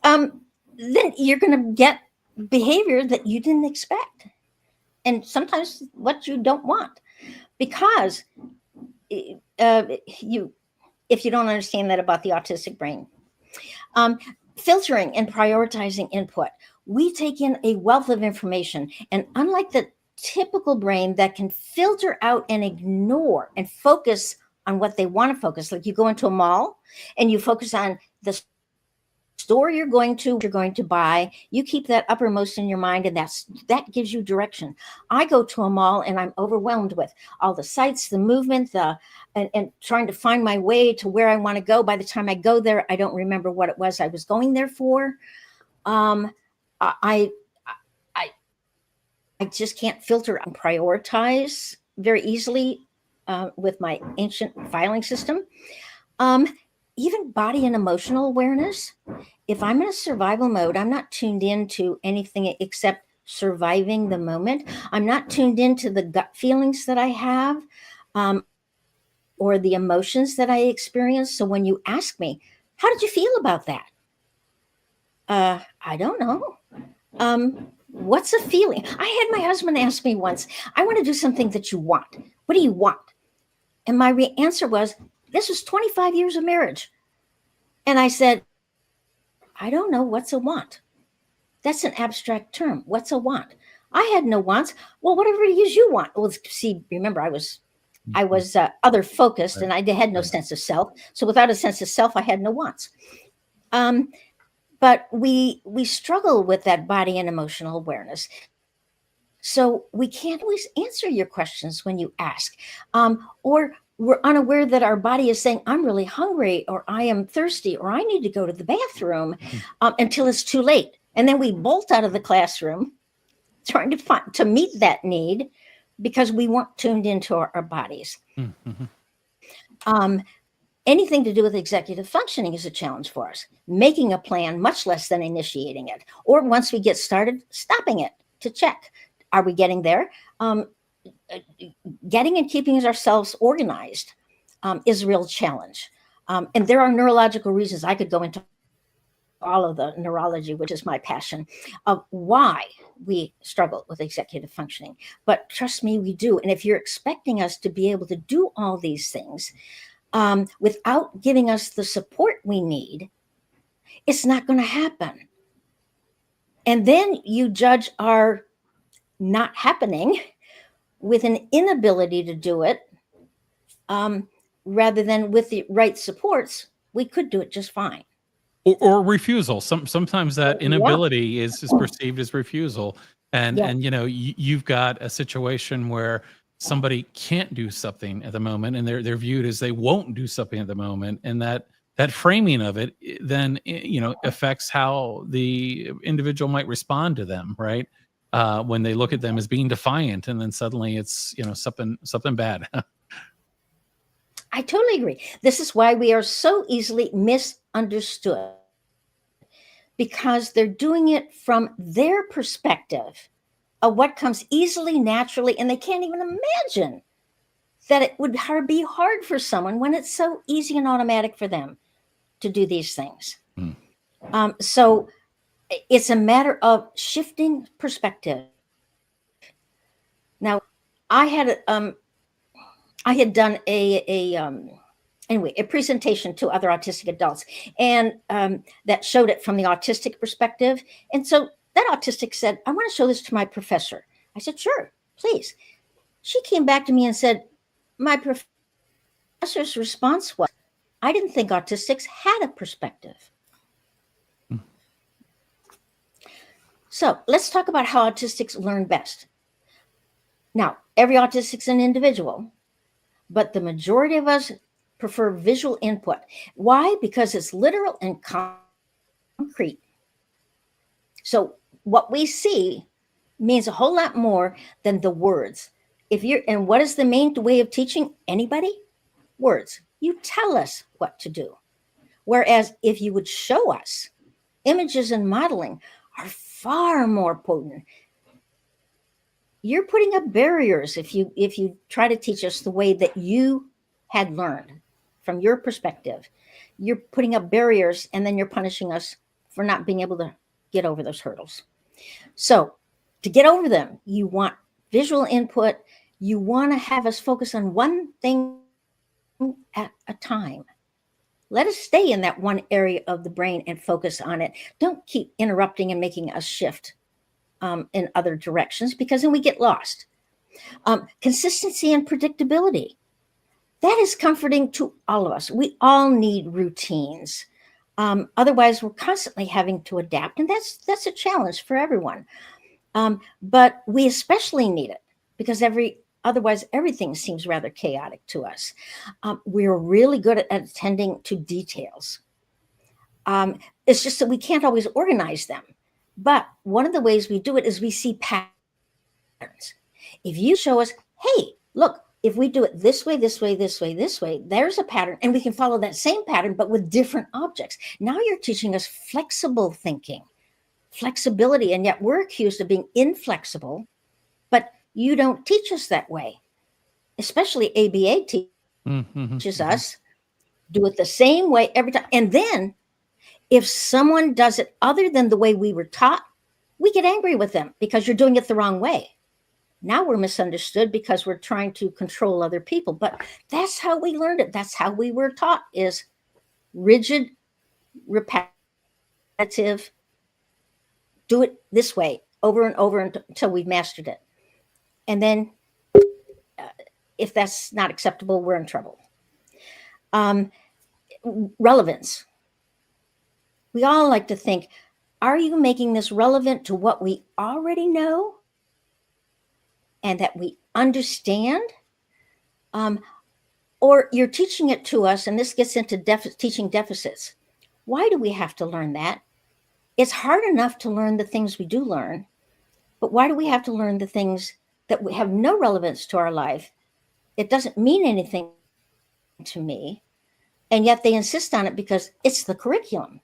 then you're going to get behavior that you didn't expect. And sometimes what you don't want, because if you don't understand that about the autistic brain. Filtering and prioritizing input. We take in a wealth of information, and unlike the typical brain that can filter out and ignore and focus on what they want to focus, like you go into a mall and you focus on the store you're going to buy, you keep that uppermost in your mind, and that gives you direction. I go to a mall and I'm overwhelmed with all the sights, the movement, and trying to find my way to where I want to go. By the time I go there, I don't remember what it was I was going there for. I just can't filter and prioritize very easily with my ancient filing system. Even body and emotional awareness. If I'm in a survival mode, I'm not tuned into anything except surviving the moment. I'm not tuned into the gut feelings that I have or the emotions that I experience. So when you ask me, how did you feel about that? I don't know. What's a feeling? I had my husband ask me once, I want to do something that you want. What do you want? And my answer was, this was 25 years of marriage. And I said, I don't know. What's a want? That's an abstract term. What's a want? I had no wants. Well, whatever it is you want. Well, see, remember, I was other focused, and I had no sense of self. So without a sense of self, I had no wants. But we struggle with that body and emotional awareness. So we can't always answer your questions when you ask, or we're unaware that our body is saying, I'm really hungry, or I am thirsty, or I need to go to the bathroom until it's too late. And then we bolt out of the classroom trying to meet that need because we weren't tuned into our bodies. Mm-hmm. Anything to do with executive functioning is a challenge for us. Making a plan, much less than initiating it. Or once we get started, stopping it to check. Are we getting there? Getting and keeping ourselves organized is a real challenge. And there are neurological reasons. I could go into all of the neurology, which is my passion, of why we struggle with executive functioning. But trust me, we do. And if you're expecting us to be able to do all these things without giving us the support we need, it's not going to happen. And then you judge our not happening with an inability to do it, rather than with the right supports, we could do it just fine. Or refusal. Sometimes that inability is perceived as refusal. And you've got a situation where somebody can't do something at the moment, and they're viewed as they won't do something at the moment, and that framing of it then affects how the individual might respond to them, right? When they look at them as being defiant, and then suddenly it's something bad. I totally agree. This is why we are so easily misunderstood, because they're doing it from their perspective of what comes easily, naturally, and they can't even imagine that it would be hard for someone when it's so easy and automatic for them to do these things. So it's a matter of shifting perspective. Now, I had done a presentation to other autistic adults, and that showed it from the autistic perspective. And so that autistic said, I want to show this to my professor. I said, sure, please. She came back to me and said, my professor's response was, I didn't think autistics had a perspective. So let's talk about how autistics learn best. Now, every autistic's an individual, but the majority of us prefer visual input. Why? Because it's literal and concrete. So what we see means a whole lot more than the words. And what is the main way of teaching anybody? Words. You tell us what to do. Whereas if you would show us, images and modeling are far more potent. You're putting up barriers if you try to teach us the way that you had learned from your perspective. You're putting up barriers, and then you're punishing us for not being able to get over those hurdles. So to get over them, you want visual input. You want to have us focus on one thing at a time. Let us stay in that one area of the brain and focus on it. Don't keep interrupting and making us shift in other directions, because then we get lost. Consistency and predictability. That is comforting to all of us. We all need routines. Otherwise, we're constantly having to adapt, and that's a challenge for everyone. But we especially need it because otherwise everything seems rather chaotic to us. We're really good at attending to details. It's just that we can't always organize them. But one of the ways we do it is we see patterns. If you show us, hey, look, if we do it this way, this way, this way, this way, there's a pattern, and we can follow that same pattern, but with different objects. Now you're teaching us flexible thinking, flexibility, and yet we're accused of being inflexible, but you don't teach us that way. Especially ABA teaches us, do it the same way every time. And then if someone does it other than the way we were taught, we get angry with them because you're doing it the wrong way. Now we're misunderstood because we're trying to control other people. But that's how we learned it. That's how we were taught, is rigid, repetitive, do it this way over and over until we've mastered it. And then if that's not acceptable, we're in trouble. Relevance. We all like to think, are you making this relevant to what we already know and that we understand? Or you're teaching it to us, and this gets into teaching deficits. Why do we have to learn that? It's hard enough to learn the things we do learn, but why do we have to learn the things that have no relevance to our life? It doesn't mean anything to me, and yet they insist on it because it's the curriculum.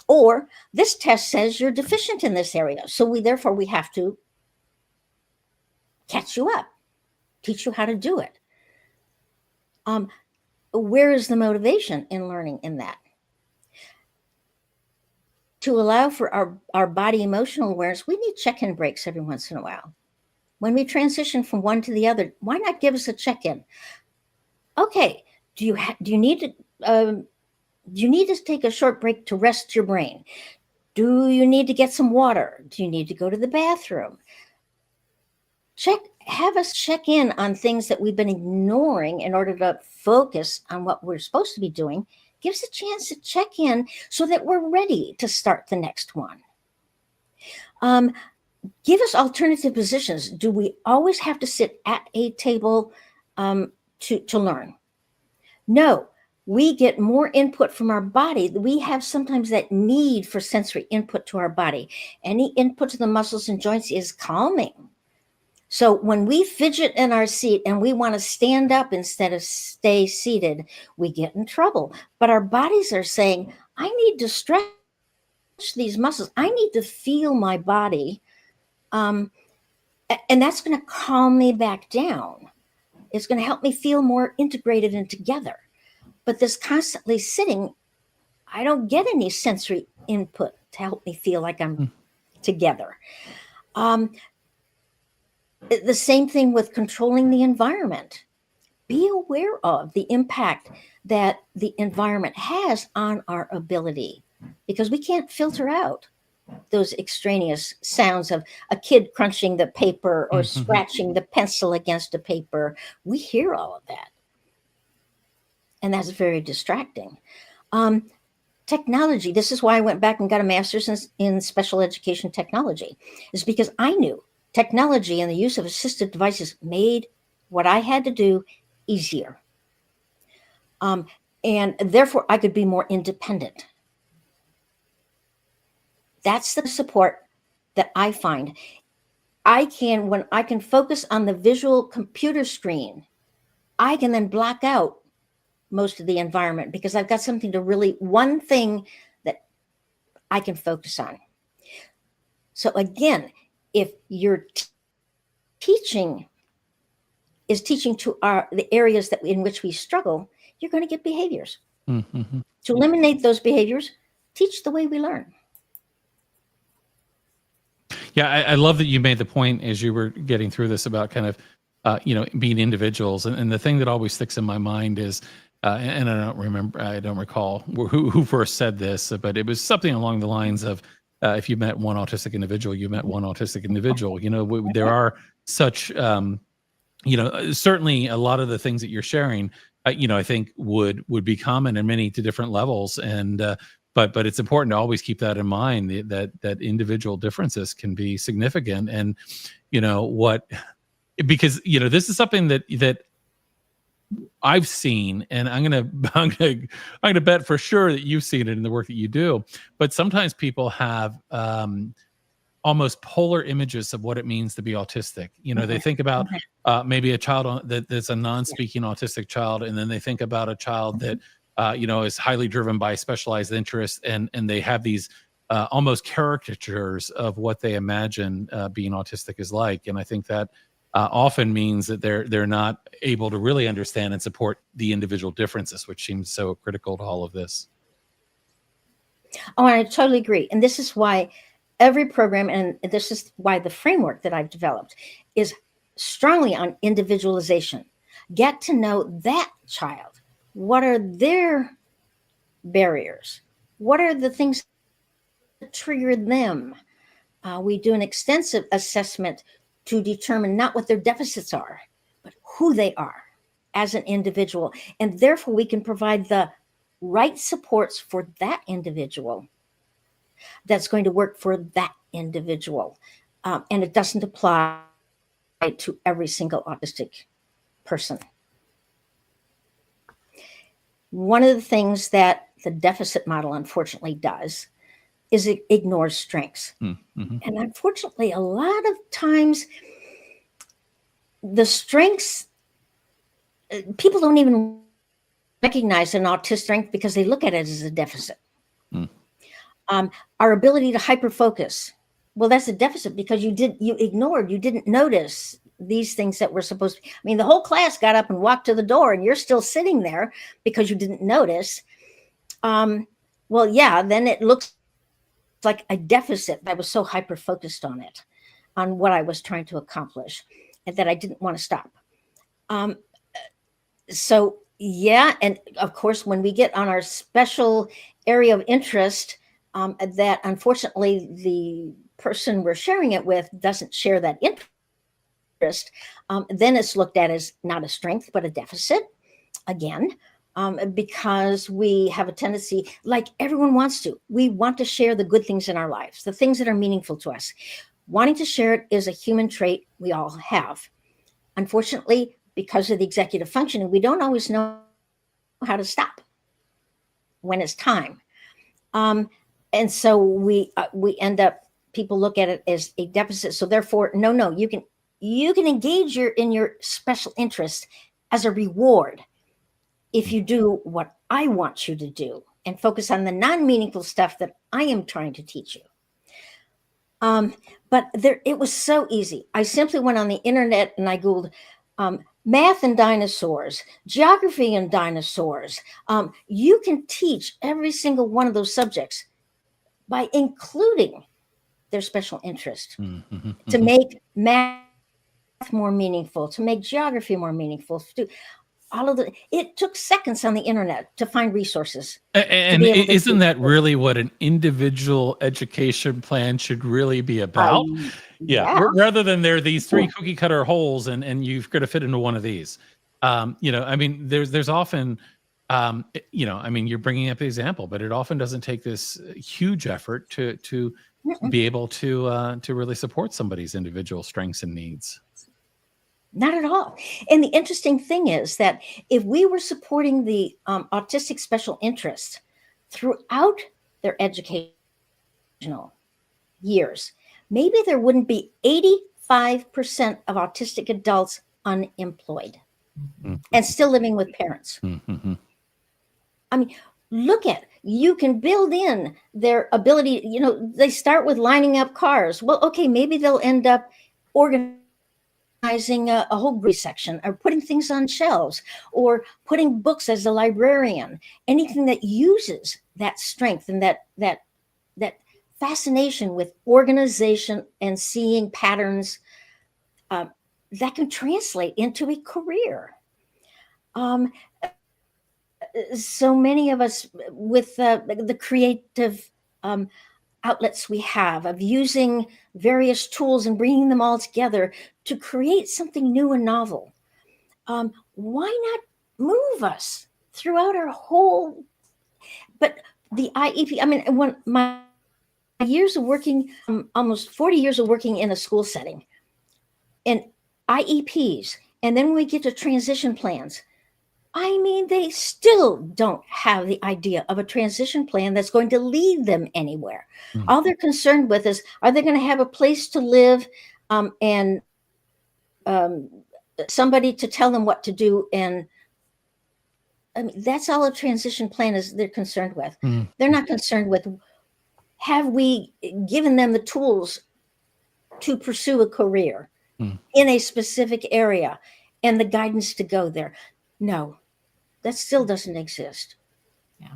Or this test says you're deficient in this area, so therefore we have to catch you up, teach you how to do it. Where is the motivation in learning in that? To allow for our body emotional awareness, we need check-in breaks every once in a while. When we transition from one to the other, why not give us a check-in? Okay, do you need to take a short break to rest your brain? Do you need to get some water? Do you need to go to the bathroom? Have us check in on things that we've been ignoring in order to focus on what we're supposed to be doing. Give us a chance to check in so that we're ready to start the next one. Give us alternative positions. Do we always have to sit at a table to learn? No, we get more input from our body. We have sometimes that need for sensory input to our body. Any input to the muscles and joints is calming. So when we fidget in our seat and we want to stand up instead of stay seated, we get in trouble. But our bodies are saying, I need to stretch these muscles. I need to feel my body. And that's going to calm me back down. It's going to help me feel more integrated and together. But this constantly sitting, I don't get any sensory input to help me feel like I'm together. The same thing with controlling the environment. Be aware of the impact that the environment has on our ability, because we can't filter out those extraneous sounds of a kid crunching the paper or scratching the pencil against a paper. We hear all of that. And that's very distracting. Technology. This is why I went back and got a master's in special education technology, is because I knew technology and the use of assistive devices made what I had to do easier. And therefore, I could be more independent. That's the support that I find. When I can focus on the visual computer screen, I can then block out most of the environment because I've got one thing that I can focus on. So again, if your teaching is teaching to the areas in which we struggle, you're going to get behaviors. To eliminate those behaviors, teach the way we learn. Yeah, I love that you made the point as you were getting through this about kind of, being individuals. And the thing that always sticks in my mind is and I don't recall who first said this, but it was something along the lines of, if you met one autistic individual, you met one autistic individual. There are such, certainly a lot of the things that you're sharing, I think would be common in many to different levels. And, but it's important to always keep that in mind, that individual differences can be significant. And, because, this is something that I've seen, and I'm gonna bet for sure that you've seen it in the work that you do. But sometimes people have almost polar images of what it means to be autistic. They think about maybe a child that's a non-speaking autistic child, and then they think about a child that is highly driven by specialized interests, and they have these almost caricatures of what they imagine being autistic is like. And I think that often means that they're not able to really understand and support the individual differences, which seems so critical to all of this. Oh, I totally agree. And this is why every program, and this is why the framework that I've developed is strongly on individualization. Get to know that child. What are their barriers? What are the things that trigger them? We do an extensive assessment to determine not what their deficits are, but who they are as an individual. And therefore, we can provide the right supports for that individual that's going to work for that individual. And it doesn't apply to every single autistic person. One of the things that the deficit model unfortunately does is it ignores strengths. Mm-hmm. And unfortunately, a lot of times the strengths, people don't even recognize an autistic strength because they look at it as a deficit. Our ability to hyper-focus, well, that's a deficit because you didn't notice these things that were supposed to. I mean, the whole class got up and walked to the door, and you're still sitting there because you didn't notice. Well, yeah, then it looks like a deficit. I was so hyper-focused on it, on what I was trying to accomplish, and that I didn't want to stop. So, yeah, and of course, when we get on our special area of interest, that unfortunately the person we're sharing it with doesn't share that interest, then it's looked at as not a strength, but a deficit, again, because we have a tendency, like everyone wants to, we want to share the good things in our lives, the things that are meaningful to us. Wanting to share it is a human trait we all have. Unfortunately, because of the executive functioning, we don't always know how to stop when it's time. And so we end up, people look at it as a deficit. So therefore, no, you can engage in your special interest as a reward if you do what I want you to do and focus on the non-meaningful stuff that I am trying to teach you. But it was so easy. I simply went on the internet and I Googled math and dinosaurs, geography and dinosaurs. You can teach every single one of those subjects by including their special interest, to make math more meaningful, to make geography more meaningful. It took seconds on the internet to find resources. And isn't that really what an individual education plan should really be about? Yeah. Rather than there are these three cookie cutter holes and you've got to fit into one of these. I mean, there's often, you're bringing up the example, but it often doesn't take this huge effort to be able to really support somebody's individual strengths and needs. Not at all. And the interesting thing is that if we were supporting the autistic special interest throughout their educational years, maybe there wouldn't be 85% of autistic adults unemployed and still living with parents. I mean, look at, you can build in their ability, they start with lining up cars. Well, okay, maybe they'll end up organizing a whole section, or putting things on shelves, or putting books as a librarian. Anything that uses that strength and that fascination with organization and seeing patterns, that can translate into a career. so many of us with the creative outlets we have of using various tools and bringing them all together to create something new and novel. Why not move us throughout our whole, but the IEP, I mean, when my years of working, almost 40 years of working in a school setting and IEPs, and then when we get to transition plans, I mean, they still don't have the idea of a transition plan that's going to lead them anywhere. Mm. All they're concerned with is, are they going to have a place to live and somebody to tell them what to do? And I mean, that's all a transition plan is they're concerned with. Mm. They're not concerned with, have we given them the tools to pursue a career in a specific area and the guidance to go there? No, that still doesn't exist. Yeah.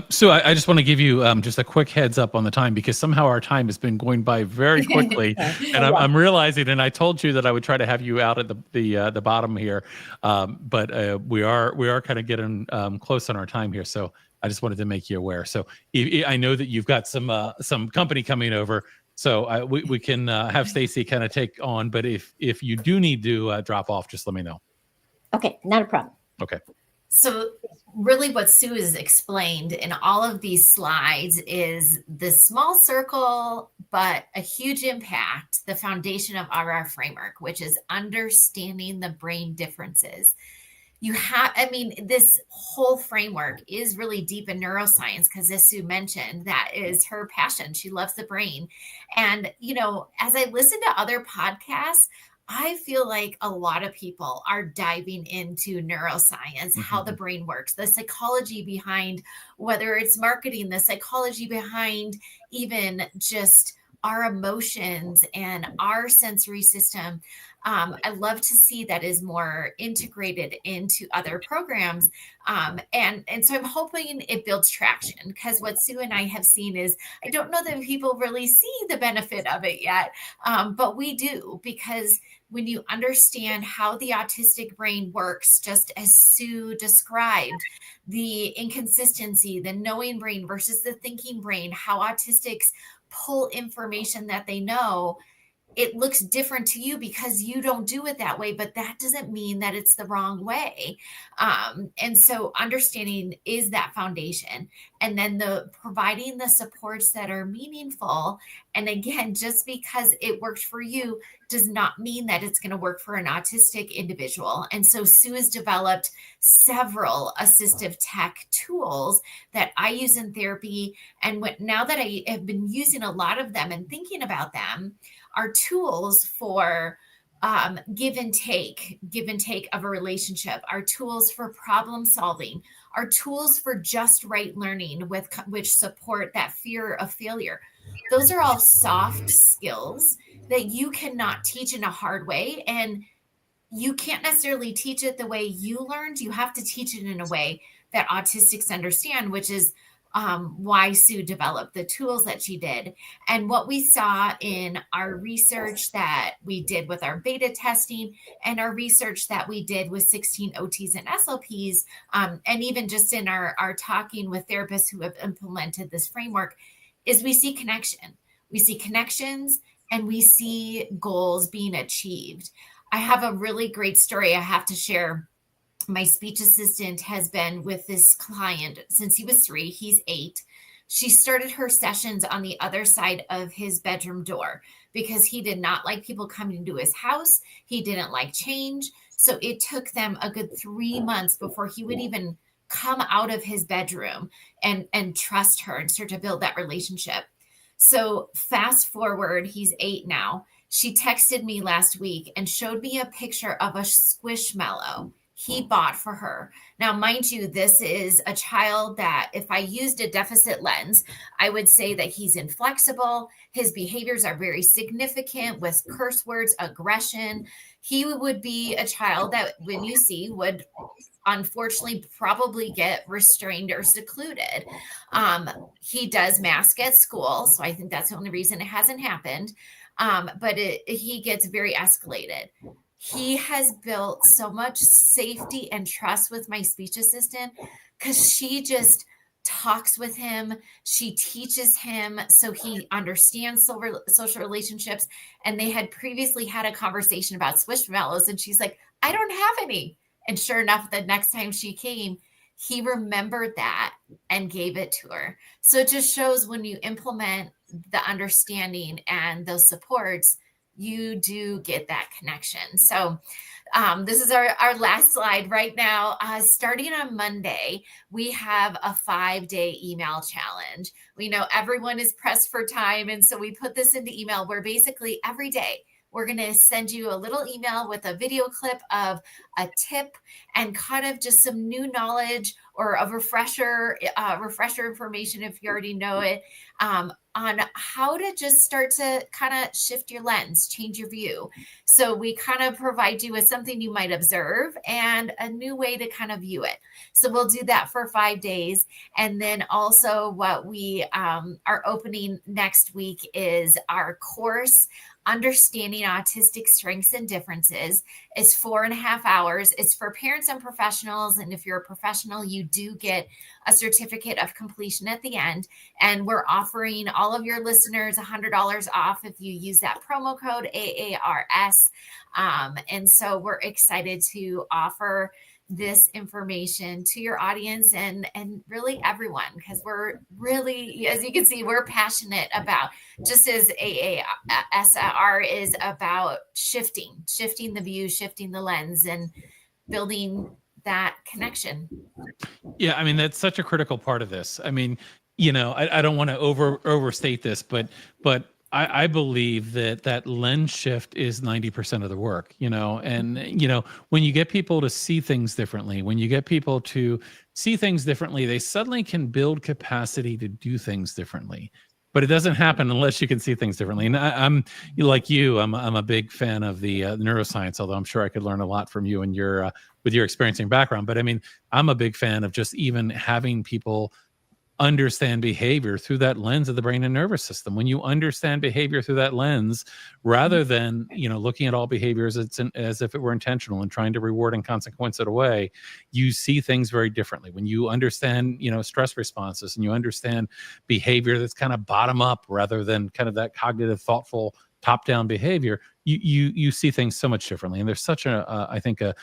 So I just want to give you just a quick heads up on the time, because somehow our time has been going by very quickly, and I'm realizing, and I told you that I would try to have you out at the bottom here, but we are kind of getting close on our time here, so I just wanted to make you aware. So I know that you've got some company coming over, so we can have Staci kind of take on, but if you do need to drop off, just let me know. Okay, not a problem. Okay. So really what Sue has explained in all of these slides is the small circle, but a huge impact, the foundation of our framework, which is understanding the brain differences. This whole framework is really deep in neuroscience because, as Sue mentioned, that is her passion. She loves the brain. And, as I listen to other podcasts, I feel like a lot of people are diving into neuroscience, how the brain works, the psychology behind whether it's marketing, the psychology behind even just our emotions and our sensory system. I love to see that is more integrated into other programs. And so I'm hoping it builds traction, because what Sue and I have seen is, I don't know that people really see the benefit of it yet, but we do, because when you understand how the autistic brain works, just as Sue described, the inconsistency, the knowing brain versus the thinking brain, how autistics pull information that they know, it looks different to you because you don't do it that way, but that doesn't mean that it's the wrong way. And so understanding is that foundation, and then providing the supports that are meaningful. And again, just because it worked for you does not mean that it's going to work for an autistic individual. And so Sue has developed several assistive tech tools that I use in therapy. And now that I have been using a lot of them and thinking about them, are tools for give and take of a relationship, are tools for problem solving, are tools for just right learning which support that fear of failure. Those are all soft skills that you cannot teach in a hard way. And you can't necessarily teach it the way you learned. You have to teach it in a way that autistics understand, which is why Sue developed the tools that she did. And what we saw in our research that we did with our beta testing, and our research that we did with 16 OTs and SLPs, and even just in our talking with therapists who have implemented this framework, is we see connection. We see connections, and we see goals being achieved. I have a really great story I have to share. My speech assistant has been with this client since he was 3. He's 8. She started her sessions on the other side of his bedroom door because he did not like people coming into his house. He didn't like change. So it took them a good 3 months before he would even come out of his bedroom and trust her and start to build that relationship. So fast forward, he's 8 now. She texted me last week and showed me a picture of a squishmallow he bought for her. Now, mind you, this is a child that, if I used a deficit lens, I would say that he's inflexible. His behaviors are very significant with curse words, aggression. He would be a child that, when you see, would unfortunately probably get restrained or secluded. He does mask at school, so I think that's the only reason it hasn't happened. But he gets very escalated. he has built so much safety and trust with my speech assistant because she just talks with him. She teaches him so he understands social relationships. And they had previously had a conversation about squishmallows, and she's like, I don't have any. And sure enough, the next time she came, he remembered that and gave it to her. So it just shows when you implement the understanding and those supports, you do get that connection. So this is our last slide right now. Starting on Monday, we have a 5-day email challenge. We know everyone is pressed for time. And so we put this into email where basically every day we're going to send you a little email with a video clip of a tip and kind of just some new knowledge or a refresher information if you already know it, on how to just start to kind of shift your lens, change your view. So we kind of provide you with something you might observe and a new way to kind of view it. So we'll do that for 5 days. And then also what we are opening next week is our course, Understanding Autistic Strengths and Differences. Is 4.5 hours. It's for parents and professionals. And if you're a professional, you do get a certificate of completion at the end. And we're offering all of your listeners $100 off if you use that promo code AARS. And so we're excited to offer this information to your audience and really everyone, because we're really, as you can see, we're passionate about, just as AASR is about shifting the view, shifting the lens, and building that connection. Yeah, I mean, that's such a critical part of this. I mean, I don't want to overstate this, but I believe that lens shift is 90% of the work, and, when you get people to see things differently, they suddenly can build capacity to do things differently. But it doesn't happen unless you can see things differently. And I'm like you, I'm a big fan of the neuroscience, although I'm sure I could learn a lot from you and your with your experiencing background. But I mean, I'm a big fan of just even having people understand behavior through that lens of the brain and nervous system. When you understand behavior through that lens, rather than looking at all behaviors as if it were intentional and trying to reward and consequence it away, you see things very differently. When you understand stress responses and you understand behavior that's kind of bottom up rather than kind of that cognitive, thoughtful, top down behavior, you see things so much differently. And there's such I think a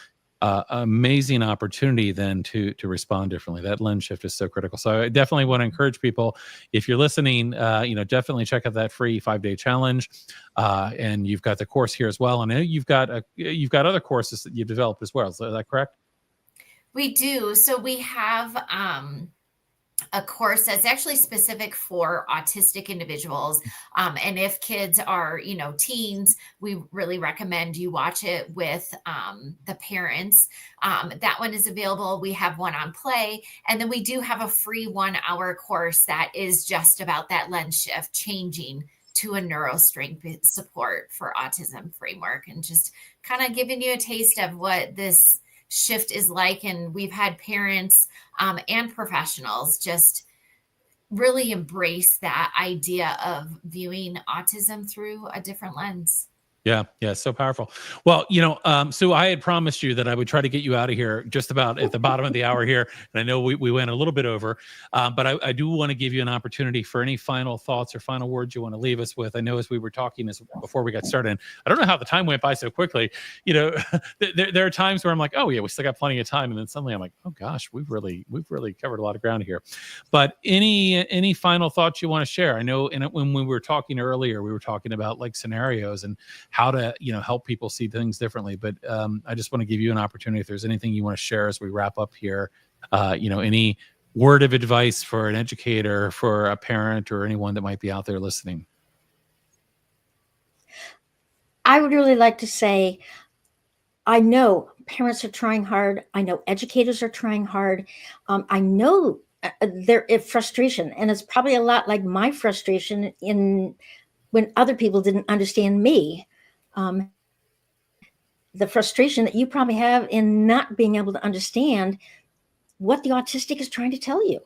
amazing opportunity then to respond differently. That lens shift is so critical. So I definitely want to encourage people, if you're listening, definitely check out that free 5-day challenge. And you've got the course here as well. And I know you've got other courses that you've developed as well. Is that correct? We do. So we have a course that's actually specific for autistic individuals. And if kids are, teens, we really recommend you watch it with the parents. That one is available. We have one on play. And then we do have a free 1-hour course that is just about that lens shift, changing to a Neuro-Strengths support for Autism Framework, and just kind of giving you a taste of what this shift is like. And we've had parents and professionals just really embrace that idea of viewing autism through a different lens. Yeah, so powerful. Well, Sue, I had promised you that I would try to get you out of here just about at the bottom of the hour here, and I know we went a little bit over, but I do want to give you an opportunity for any final thoughts or final words you want to leave us with. I know as we were talking before we got started, I don't know how the time went by so quickly. There are times where I'm like, oh yeah, we still got plenty of time, and then suddenly I'm like, oh gosh, we've really covered a lot of ground here. But any final thoughts you want to share? I know when we were talking earlier, we were talking about like scenarios and how to help people see things differently, but I just want to give you an opportunity if there's anything you want to share as we wrap up here, any word of advice for an educator, for a parent, or anyone that might be out there listening. I would really like to say, I know parents are trying hard. I know educators are trying hard. I know there is frustration, and it's probably a lot like my frustration when other people didn't understand me. The frustration that you probably have in not being able to understand what the autistic is trying to tell you.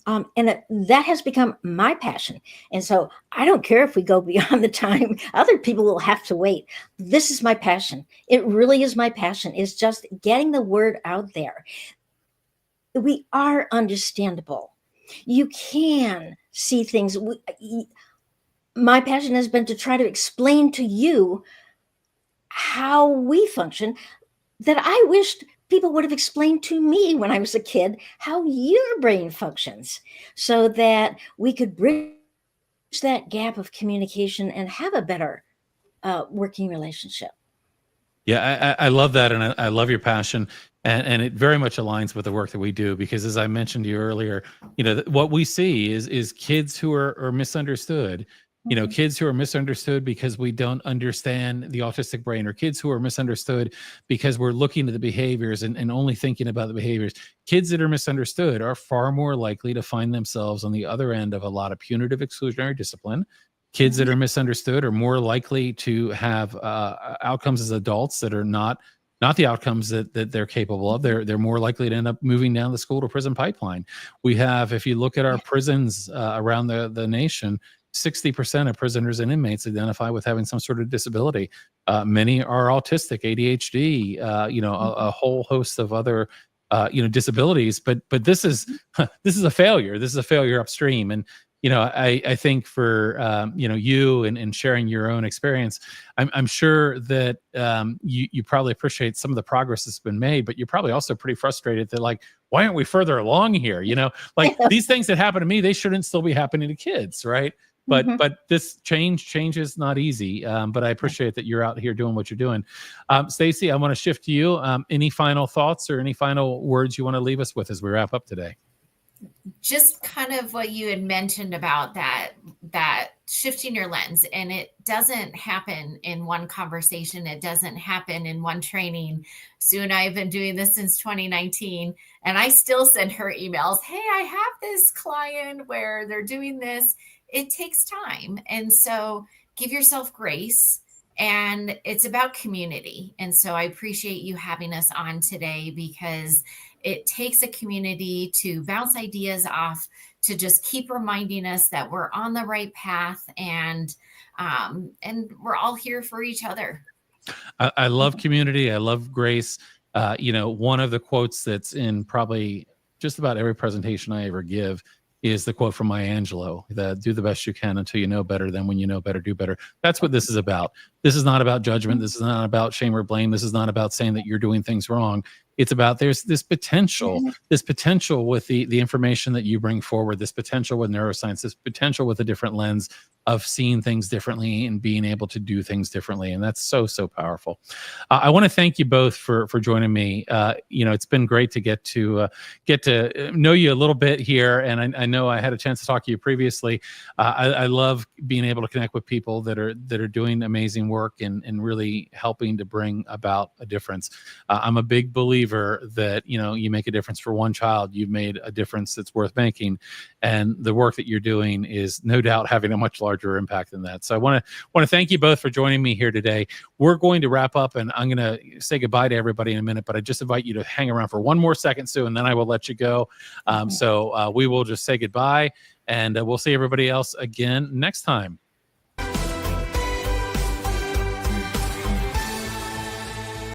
That has become my passion. And so I don't care if we go beyond the time. Other people will have to wait. This is my passion. It really is my passion. It's just getting the word out there. We are understandable. You can see things. My passion has been to try to explain to you how we function, that I wished people would have explained to me when I was a kid how your brain functions, so that we could bridge that gap of communication and have a better working relationship. Yeah, I love that, and I love your passion, and it very much aligns with the work that we do, because as I mentioned to you earlier, what we see is kids who are misunderstood. Kids who are misunderstood because we don't understand the autistic brain, or kids who are misunderstood because we're looking at the behaviors and only thinking about the behaviors. Kids that are misunderstood are far more likely to find themselves on the other end of a lot of punitive exclusionary discipline. Kids that are misunderstood are more likely to have outcomes as adults that are not the outcomes that they're capable of. They're more likely to end up moving down the school to prison pipeline. We have, if you look at our prisons around the nation, 60% of prisoners and inmates identify with having some sort of disability. Many are autistic, ADHD, a whole host of other disabilities. But this is a failure. This is a failure upstream. And I think for you and sharing your own experience, I'm sure that you probably appreciate some of the progress that's been made, but you're probably also pretty frustrated that, like, why aren't we further along here? These things that happen to me, they shouldn't still be happening to kids, right? But this change is not easy. But I appreciate that you're out here doing what you're doing. Staci, I want to shift to you. Any final thoughts or any final words you want to leave us with as we wrap up today? Just kind of what you had mentioned about that shifting your lens, and it doesn't happen in one conversation. It doesn't happen in one training. Sue and I have been doing this since 2019, and I still send her emails. Hey, I have this client where they're doing this. It takes time. And so give yourself grace, and it's about community. And so I appreciate you having us on today, because it takes a community to bounce ideas off, to just keep reminding us that we're on the right path, and we're all here for each other. I love community. I love grace. One of the quotes that's in probably just about every presentation I ever give is the quote from Maya Angelou, that do the best you can until you know better, then when you know better, do better. That's what this is about. This is not about judgment. This is not about shame or blame. This is not about saying that you're doing things wrong. It's about, there's this potential with the information that you bring forward, this potential with neuroscience, this potential with a different lens of seeing things differently and being able to do things differently. And that's so, so powerful. I want to thank you both for joining me. It's been great to get to know you a little bit here. And I know I had a chance to talk to you previously. I love being able to connect with people that are doing amazing work and really helping to bring about a difference. I'm a big believer that, you make a difference for one child, you've made a difference that's worth making. And the work that you're doing is no doubt having a much larger impact than that. So I want to thank you both for joining me here today. We're going to wrap up, and I'm going to say goodbye to everybody in a minute, but I just invite you to hang around for one more second, Sue, and then I will let you go. So we will just say goodbye, and we'll see everybody else again next time.